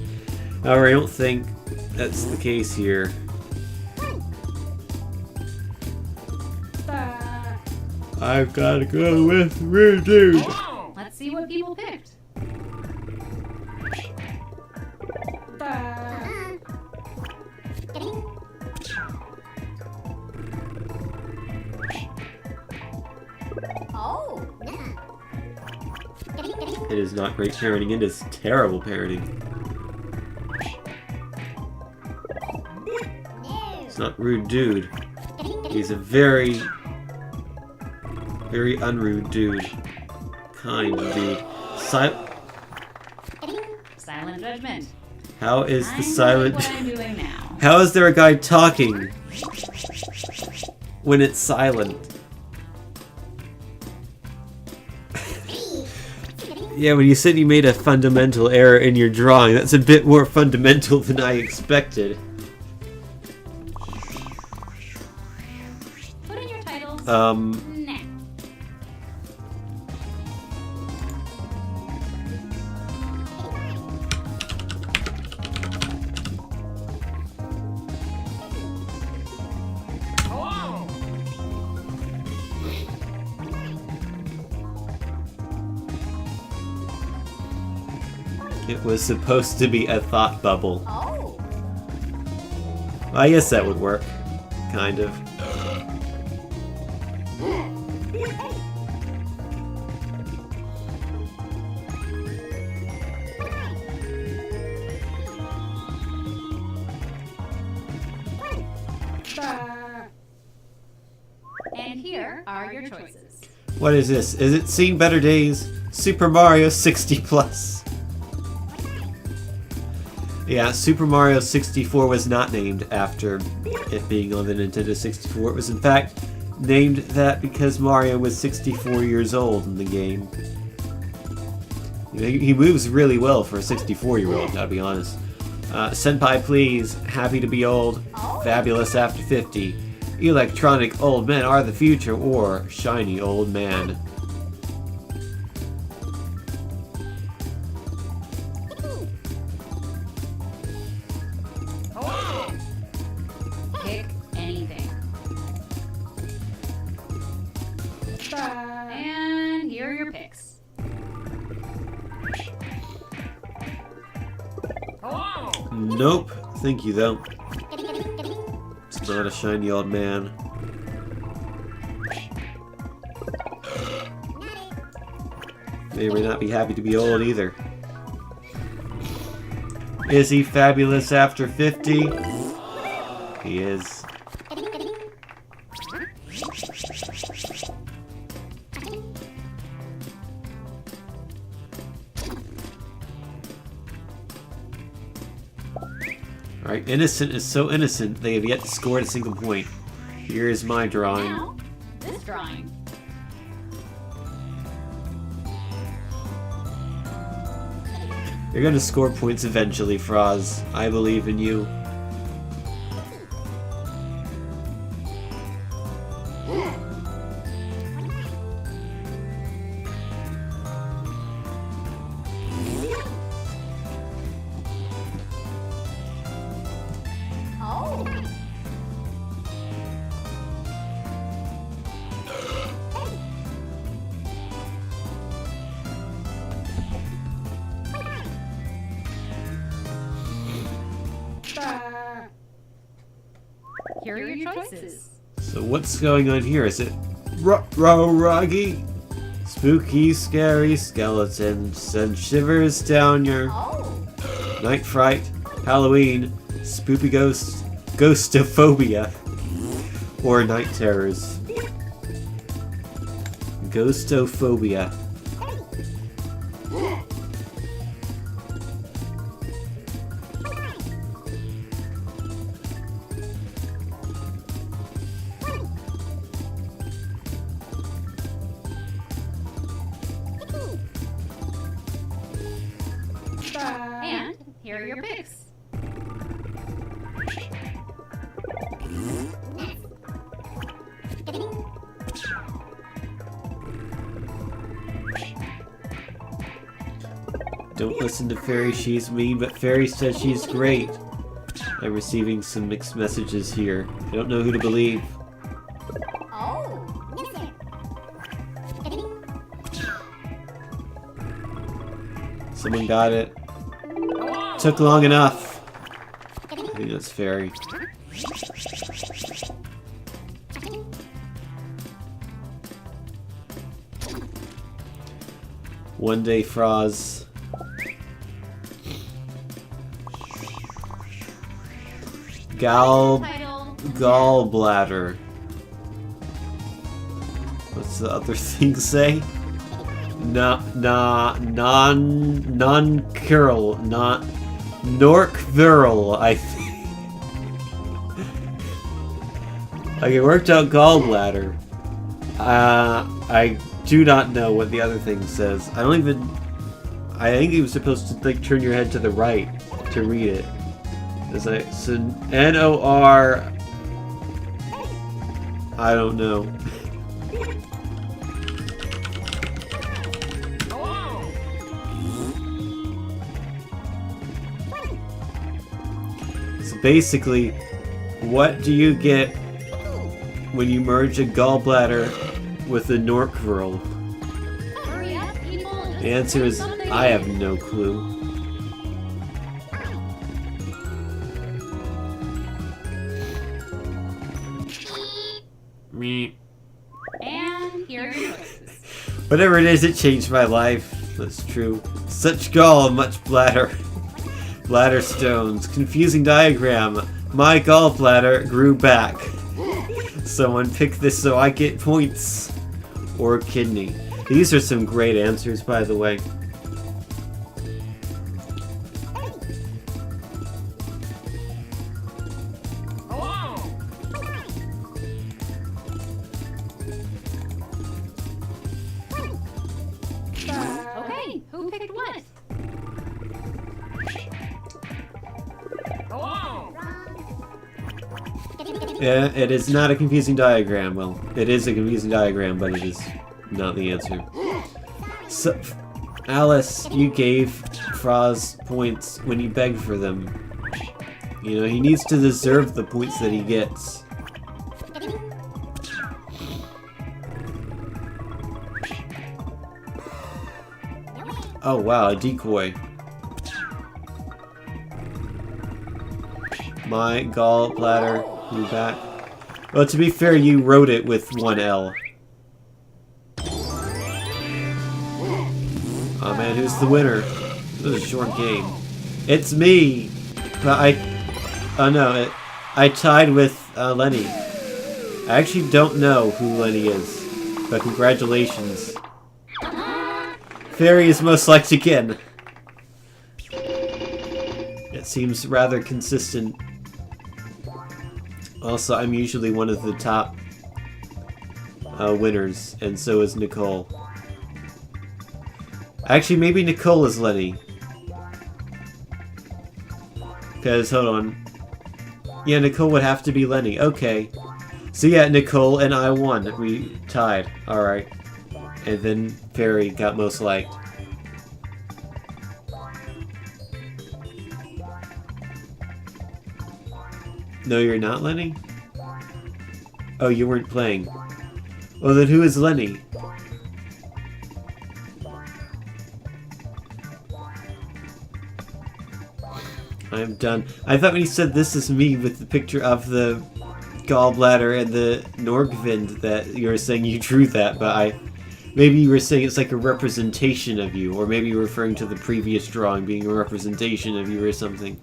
S1: However, I don't think that's the case here. I've got to go with rude dude.
S2: Let's see what people picked. Oh.
S1: It is not great parenting, it is terrible parenting. It's not rude dude. He's a very unrude dude. kind indeed.
S2: Silent judgment.
S1: How is the
S2: I'm
S1: silent...
S2: doing what I'm doing now.
S1: How is there a guy talking when it's silent? Yeah, when you said you made a fundamental error in your drawing, that's a bit more fundamental than I expected.
S2: Put in your titles. Now.
S1: It was supposed to be a thought bubble.
S2: Oh.
S1: I guess that would work. Kind of.
S2: And here are your choices.
S1: What is this? Is it Seen Better Days? Super Mario 60 Plus. Yeah, Super Mario 64 was not named after it being on the Nintendo 64. It was in fact named that because Mario was 64 years old in the game. You know, he moves really well for a 64-year-old, gotta be honest. Senpai, please. Happy to be old. Fabulous after 50. Electronic old men are the future, or shiny old man.
S2: Pick anything. And here are your picks.
S1: Nope. Thank you, though. It's not a shiny old man. May or may not be happy to be old either. Is he fabulous after 50? He is. Alright, innocent is so innocent, they have yet to score a single point. Here is my drawing.
S2: Now, this drawing.
S1: You're gonna score points eventually, Froz. I believe in you.
S2: Here are your choices.
S1: So what's going on here? Is it Ruggy? Spooky, scary skeletons send shivers down your night fright, Halloween, spoopy ghost, ghostophobia, or night terrors. Ghostophobia.
S2: And here are your picks.
S1: Don't listen to Fairy, she's mean, but Fairy says she's great. I'm receiving some mixed messages here. I don't know who to believe. Someone got it. Took long enough. I think that's Fairy. One day, Froz. Gallbladder. What's the other thing say? Non-curl, not Nork-viral, I think. Okay, worked out gallbladder. I do not know what the other thing says. I think it was supposed to like turn your head to the right to read it. It's like so N-O-R. I don't know. So basically, what do you get when you merge a gallbladder with a Nork-viral?
S2: Hurry up, people.
S1: The answer is, I have no clue. Me.
S2: And here are your choices.
S1: Whatever it is, it changed my life. That's true. Such gall, much bladder. Bladder stones. Confusing diagram. My gallbladder grew back. Someone pick this so I get points. Or kidney. These are some great answers, by the way.
S2: Okay, who picked what?
S1: Yeah, it is not a confusing diagram. Well, it is a confusing diagram, but it is not the answer. So, Alice, you gave Froz points when you begged for them. You know, he needs to deserve the points that he gets. Oh wow, a decoy. My gallbladder grew back. Well, to be fair, you wrote it with one L. Oh man, who's the winner? This is a short game. It's me! But oh no, I tied with Lenny. I actually don't know who Lenny is, but congratulations. Fairy is most liked again. It seems rather consistent. Also, I'm usually one of the top winners, and so is Nicole. Actually, maybe Nicole is Lenny. Because, hold on. Yeah, Nicole would have to be Lenny. Okay. So yeah, Nicole and I won. We tied. Alright. And then Fairy got most liked. No, you're not Lenny? Oh, you weren't playing. Well, then who is Lenny? I'm done. I thought when you said this is me with the picture of the gallbladder and the Norgvind that you were saying you drew that, but maybe you were saying it's like a representation of you, or maybe you were referring to the previous drawing being a representation of you or something.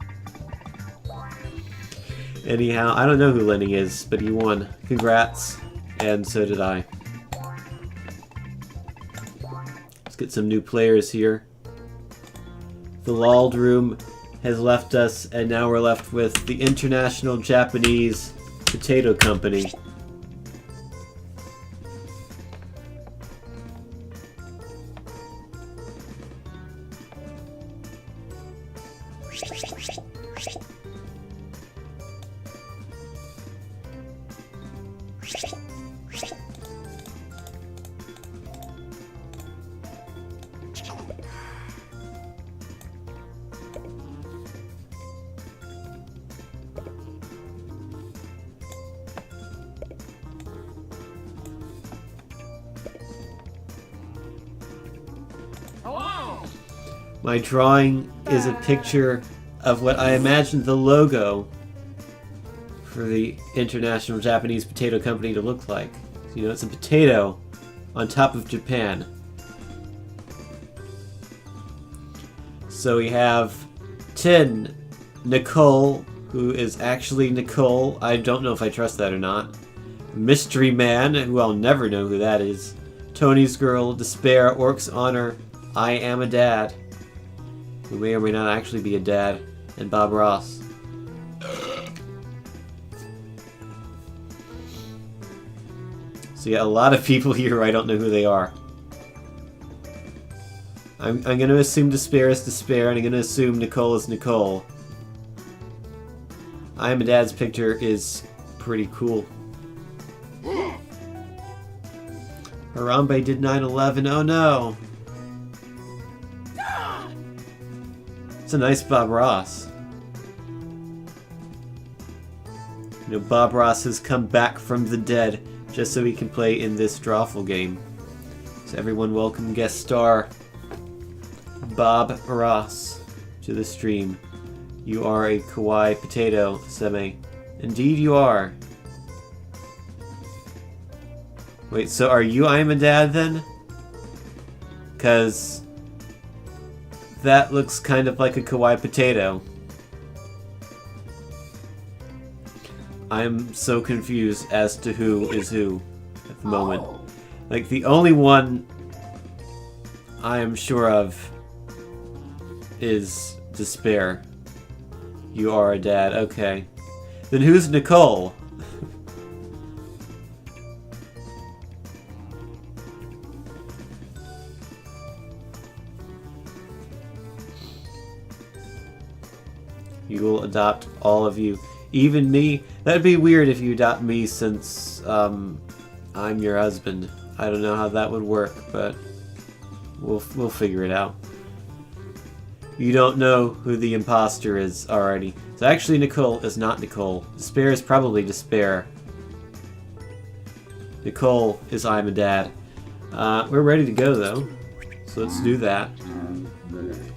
S1: Anyhow, I don't know who Lenny is, but he won. Congrats. And so did I. Let's get some new players here. The lulled room has left us, and now we're left with the International Japanese Potato Company. My drawing is a picture of what I imagined the logo for the International Japanese Potato Company to look like. You know, it's a potato on top of Japan. So we have Tin, Nicole, who is actually Nicole. I don't know if I trust that or not. Mystery Man, who I'll never know who that is. Tony's Girl, Despair, Orc's Honor, I Am a Dad, who may or may not actually be a dad, and Bob Ross. So yeah, a lot of people here, I don't know who they are. I'm going to assume Despair is Despair, and I'm going to assume Nicole is Nicole. I Am a Dad's picture is pretty cool. Harambe did 9/11, oh no! It's a nice Bob Ross. You know, Bob Ross has come back from the dead just so he can play in this Drawful game. So everyone welcome guest star Bob Ross to the stream. You are a kawaii potato, Seme. Indeed you are. Wait, so are you I Am a Dad then? 'Cause that looks kind of like a kawaii potato. I'm so confused as to who is who at the moment. Like, the only one I am sure of is Despair. You are a dad, okay. Then who's Nicole? You will adopt all of you. Even me? That'd be weird if you adopt me since I'm your husband. I don't know how that would work, but we'll figure it out. You don't know who the imposter is already. So actually Nicole is not Nicole. Despair is probably Despair. Nicole is I'm a Dad. We're ready to go though. So let's do that.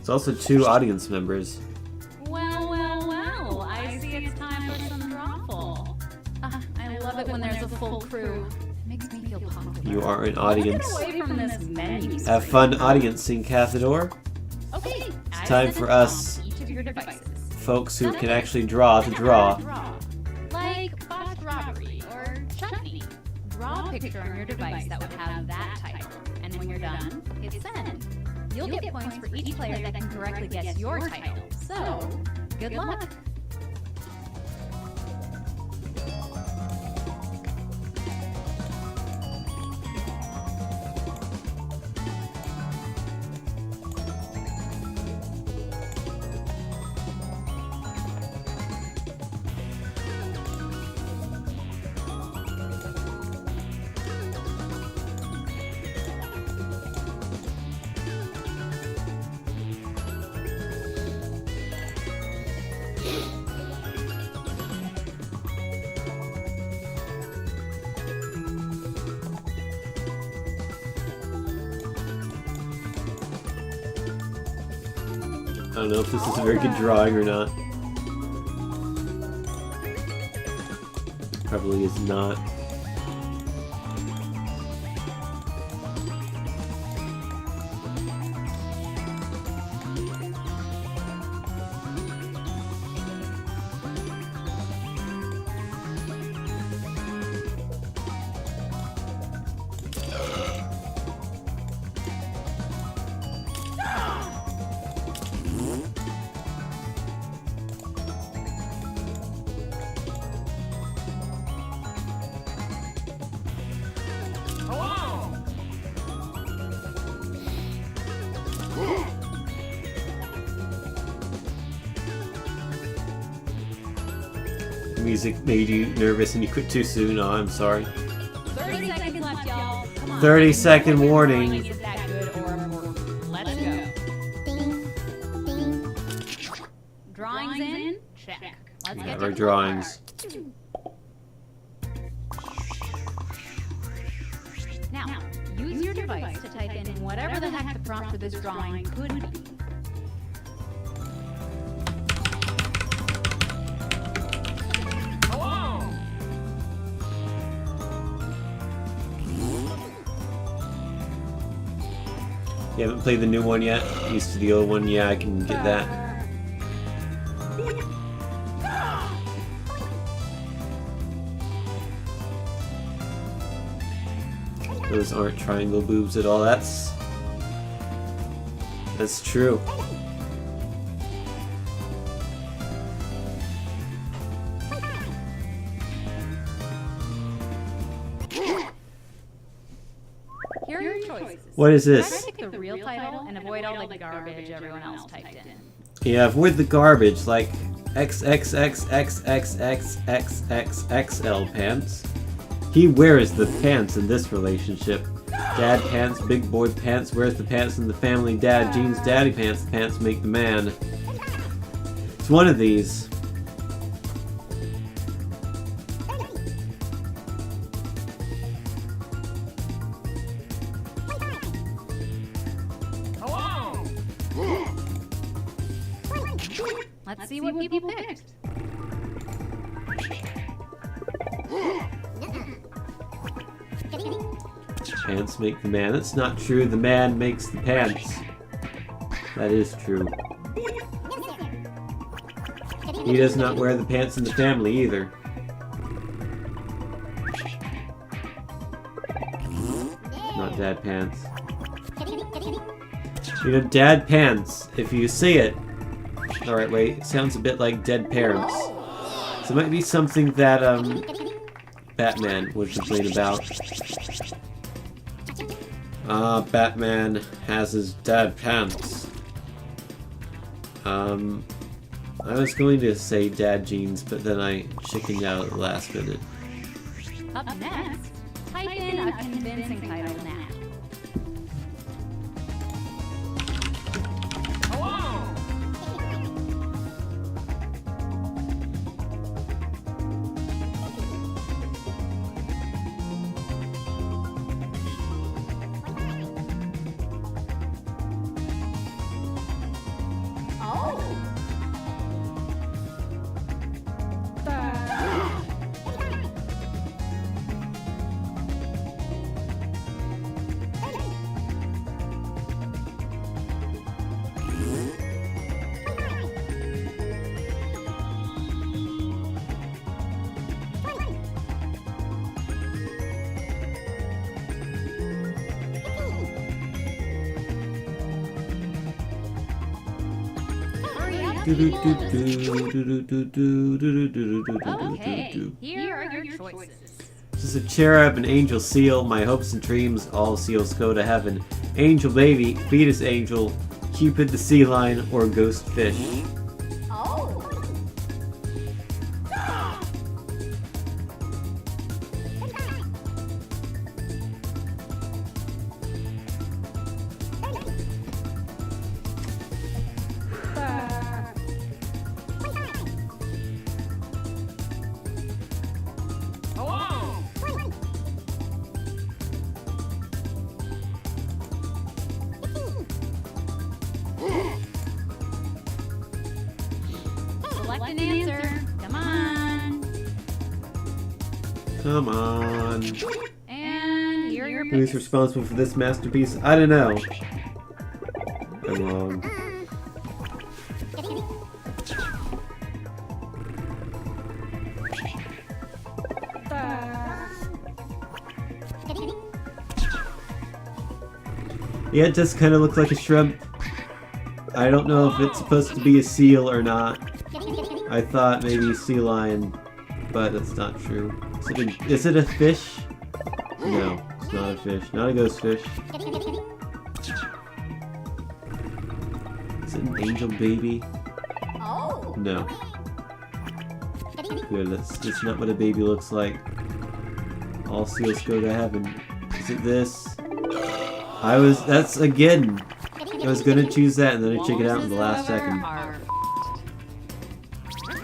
S1: It's also 2 audience members.
S2: Well, I see it's time for some Drawful. I love it when there's a full crew. It makes me feel popular.
S1: You are an audience.
S2: Let's get away from this menu
S1: Have fun audiencing, Cathador.
S2: Okay,
S1: It's time for us,
S2: each of your devices.
S1: folks who can actually draw, to draw.
S2: Like botched robbery or chutney. Draw a picture on your device that would have that title. And when you're done, hit send. You'll get points for each player that can correctly guess your title. So, good luck.
S1: I don't know if this is a very good drawing or not. Probably is not. Music made you nervous and you quit too soon. Oh, I'm sorry.
S2: 30 seconds left, y'all. Come on.
S1: 30-second warning.
S2: Is that good or important? Let's go. Drawings in? Check. Let's get to
S1: Our
S2: the
S1: drawings.
S2: part. Now, use your device to type in whatever the heck the prompt for this drawing could be.
S1: You haven't played the new one yet? Used to the old one? Yeah, I can get that. Those aren't triangle boobs at all. That's true.
S2: Here are your choices.
S1: What is
S2: Try
S1: this?
S2: to pick the real title and avoid all the garbage everyone else typed in.
S1: Yeah, avoid the garbage like XXXXXXXXXL pants. He wears the pants in this relationship. Dad pants, big boy pants, wears the pants in the family. Dad jeans, daddy pants, the pants make the man. It's one of these.
S2: Let's see what people picked.
S1: Pants make the man. That's not true. The man makes the pants. That is true. He does not wear the pants in the family either. Not dad pants. You know, dad pants, if you say it the right way, it sounds a bit like dead parents. So it might be something that, Batman would complain about. Batman has his dad pants. I was going to say dad jeans, but then I chickened out at the last minute.
S2: Up next, type in a convincing title now. Okay, here are your choices.
S1: This is a cherub, an angel seal, my hopes and dreams, all seals go to heaven. Angel baby, fetus angel, Cupid the sea lion, or ghost fish.
S2: Select an answer. Come on.
S1: Come on.
S2: And here are your
S1: Who's
S2: picks.
S1: responsible for this masterpiece? I don't know. I'm wrong. Yeah, it does kind of look like a shrimp. I don't know if it's supposed to be a seal or not. I thought maybe sea lion, but that's not true. Is it a fish? No, it's not a fish. Not a ghost fish. Is it an angel baby? No. Good, that's not what a baby looks like. All seals go to heaven. Is it this? That's again. I was gonna choose that and then I check it out in the last second.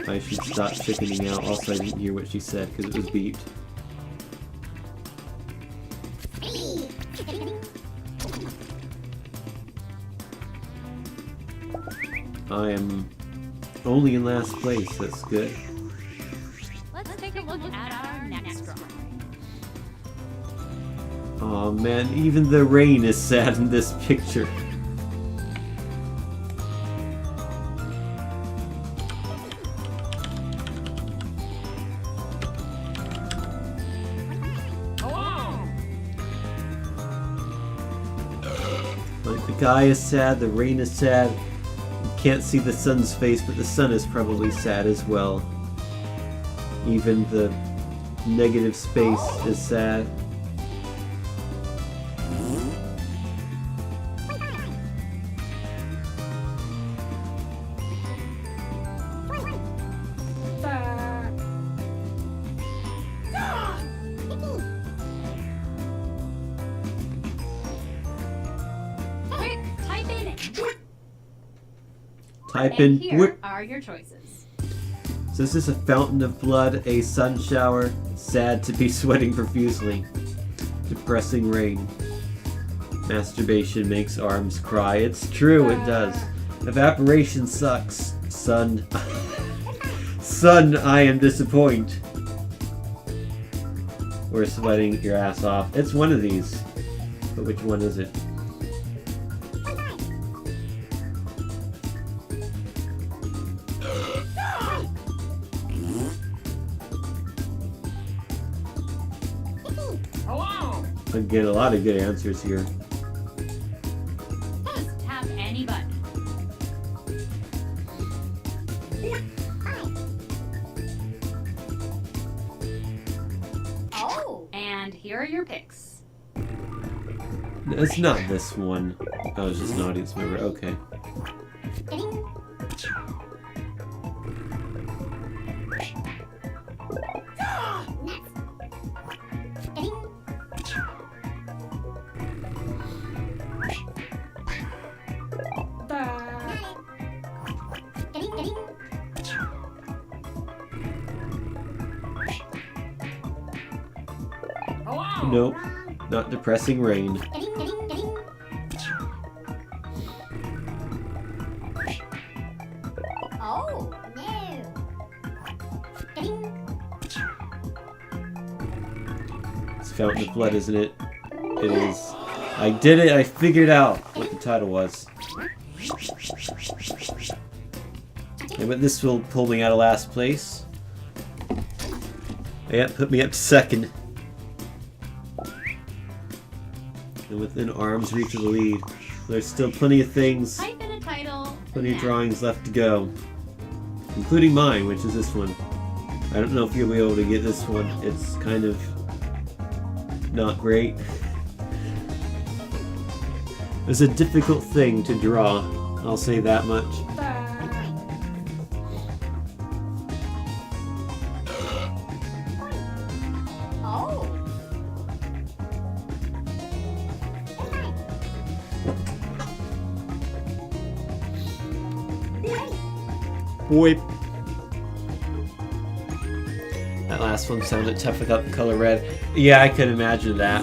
S1: I should stop chickening out. Also, I didn't hear what she said because it was beeped. I am only in last place. That's good.
S2: Let's take a look at our next drawing.
S1: Oh man, even the rain is sad in this picture. The guy is sad, the rain is sad. You can't see the sun's face, but the sun is probably sad as well. Even the negative space is sad. Type in.
S2: Here are your choices.
S1: So is this a fountain of blood, a sun shower, sad to be sweating profusely, depressing rain, masturbation makes arms cry. It's true, it does. Evaporation sucks. Sun. Sun, I am disappointed. Or sweating your ass off. It's one of these. But which one is it? Again, a lot of good answers here.
S2: Just tap any button. Oh! And here are your picks.
S1: No, it's not this one. Oh, it's just an audience member. Okay. Nope, not depressing rain.
S2: Oh, no.
S1: It's Fountain of Blood, isn't it? It is. I did it! I figured out what the title was. Yeah, but this will pull me out of last place. Yeah, put me up to second. And within arm's reach of the lead. There's still plenty of things,
S2: Type in a title.
S1: plenty of drawings left to go. Including mine, which is this one. I don't know if you'll be able to get this one. It's kind of not great. It's a difficult thing to draw, I'll say that much. Boy. That last one sounded tough without the color red. Yeah, I could imagine that.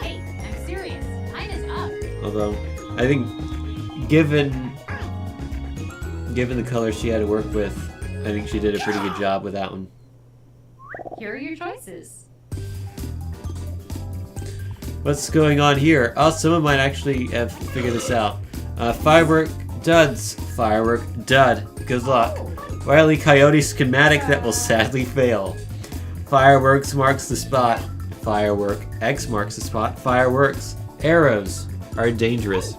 S2: Hey, I'm serious. Time is up.
S1: Although, I think given the color she had to work with, I think she did a pretty good job with that one.
S2: Here are your choices.
S1: What's going on here? Oh, someone might actually have figured this out. Firework duds. Firework dud. Good luck. Wile E. Coyote schematic that will sadly fail. Fireworks marks the spot. Firework X marks the spot. Fireworks. Arrows are dangerous.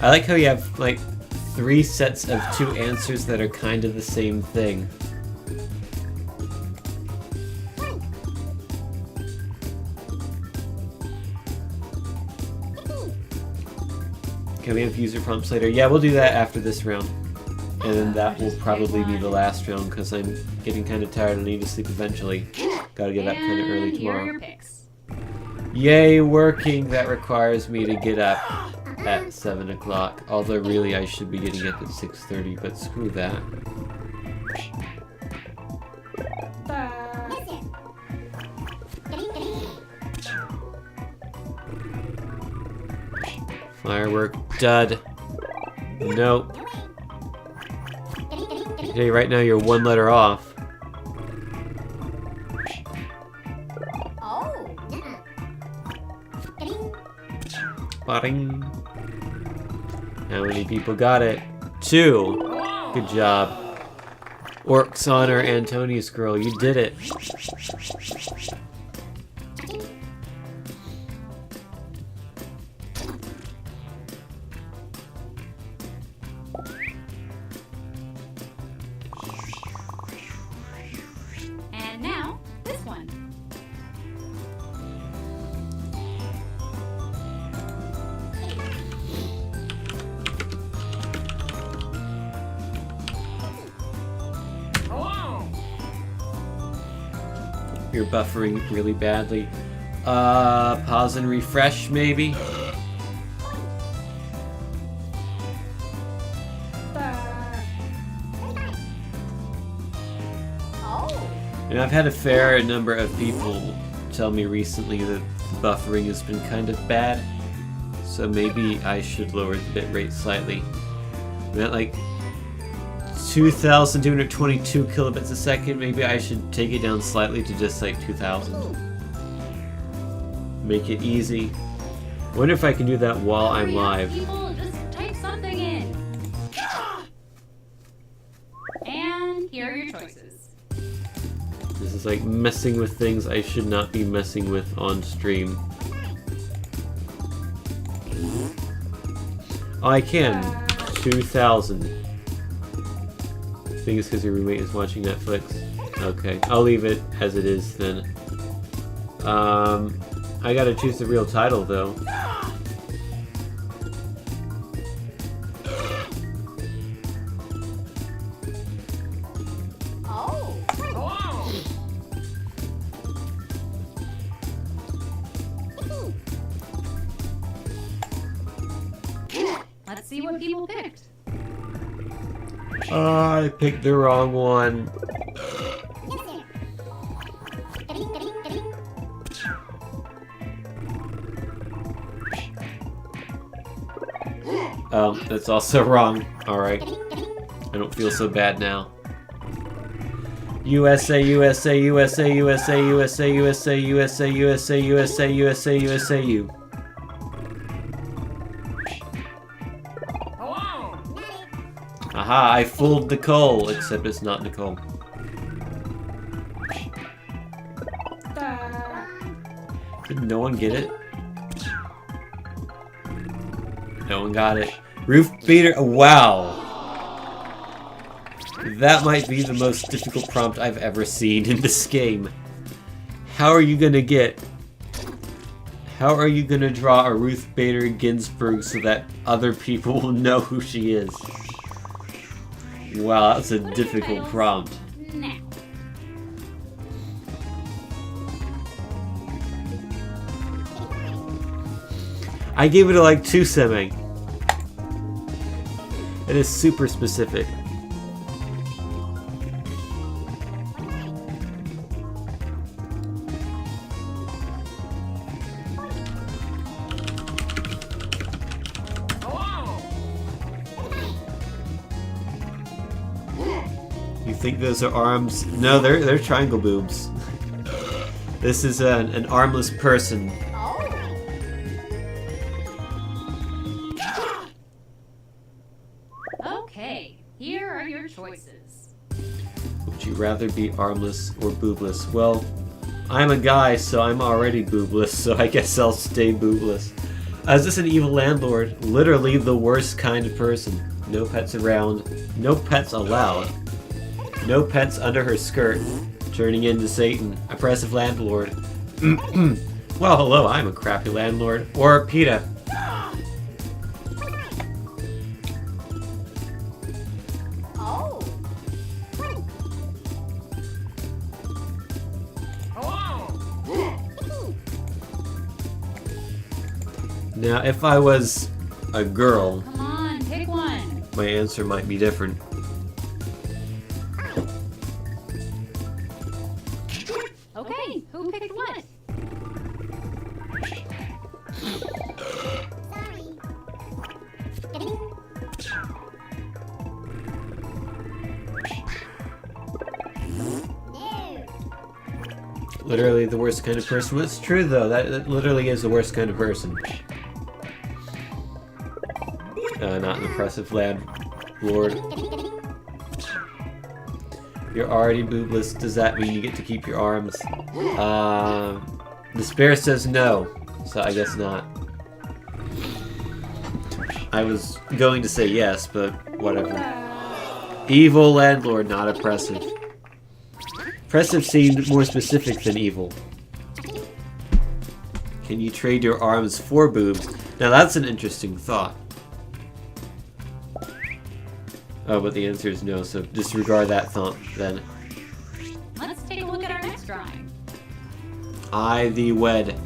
S1: I like how you have like 3 sets of 2 answers that are kind of the same thing. Can we have user prompts later? Yeah, we'll do that after this round. And then that will probably be the last round because I'm getting kind of tired and need to sleep eventually. Gotta get up kind of early
S2: Here are
S1: tomorrow.
S2: your picks.
S1: Yay, working! That requires me to get up at 7 o'clock. Although really I should be getting up at 6:30, but screw that. Firework dud. Nope. Okay, right now you're 1 letter off. Bing. How many people got it? 2. Good job. Orcs honor Antonius girl, you did it.
S2: And now, this one.
S1: You're buffering really badly. Pause and refresh, maybe? And I've had a fair number of people tell me recently that the buffering has been kind of bad. So maybe I should lower the bitrate slightly. I'm at like 2,222 kilobits a second. Maybe I should take it down slightly to just like 2,000. Make it easy. Wonder if I can do that while I'm live.
S2: People, just type something in. And here are your choices.
S1: This is like messing with things I should not be messing with on stream. Oh, I can. 2,000. I think it's because your roommate is watching Netflix. Okay, I'll leave it as it is then. I gotta choose the real title though.
S2: Let's see what people picked.
S1: I picked the wrong one. Oh, that's also wrong. Alright. I don't feel so bad now. USA, USA, USA, USA, USA, USA, USA, USA, USA, USA, USA, U. Aha, I fooled Nicole, except it's not Nicole. Did no one get it? No one got it. Roof beater, wow. That might be the most difficult prompt I've ever seen in this game. How are you gonna draw a Ruth Bader Ginsburg so that other people will know who she is? Wow, that's a difficult prompt.
S2: Now.
S1: I gave it a like 2 semi. It is super specific. You think those are arms? No, they're triangle boobs. This is an armless person.
S2: Okay, here are your choices.
S1: Would you rather be armless or boobless? Well, I'm a guy, so I'm already boobless, so I guess I'll stay boobless. Is this an evil landlord? Literally the worst kind of person. No pets around. No pets allowed. No pets under her skirt. Turning into Satan. Oppressive landlord. Well, hello, I'm a crappy landlord. Or PETA. Now, if I was a girl,
S2: Come on, pick one.
S1: my answer might be different.
S2: Okay, who picked what?
S1: Literally the worst kind of person. Well, it's true though, that literally is the worst kind of person. Not an oppressive Lord. You're already boobless. Does that mean you get to keep your arms? The spare says no, so I guess not. I was going to say yes, but whatever. Evil landlord, not oppressive. Oppressive seemed more specific than evil. Can you trade your arms for boobs? Now that's an interesting thought. Oh, but the answer is no, so disregard that thought then.
S2: Let's take a look at our next drawing.
S1: I thee wed.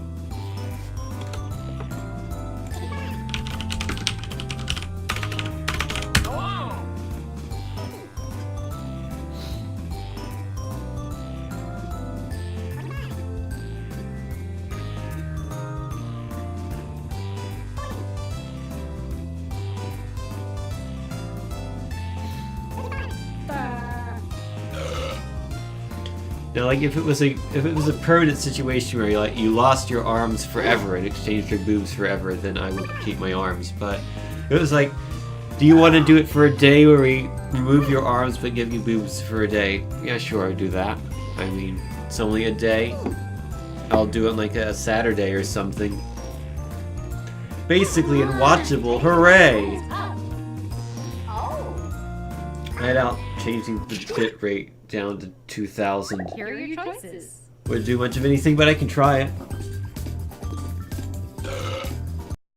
S1: Now, like, if it was a permanent situation where you lost your arms forever in exchange for boobs forever, then I would keep my arms. But it was like, do you want to do it for a day where we remove your arms but give you boobs for a day? Yeah, sure, I'll do that. I mean, it's only a day. I'll do it like a Saturday or something. Basically unwatchable. Hooray! Right out, changing the bit rate down to 2000.
S2: Here are your choices.
S1: Wouldn't do much of anything, but I can try it.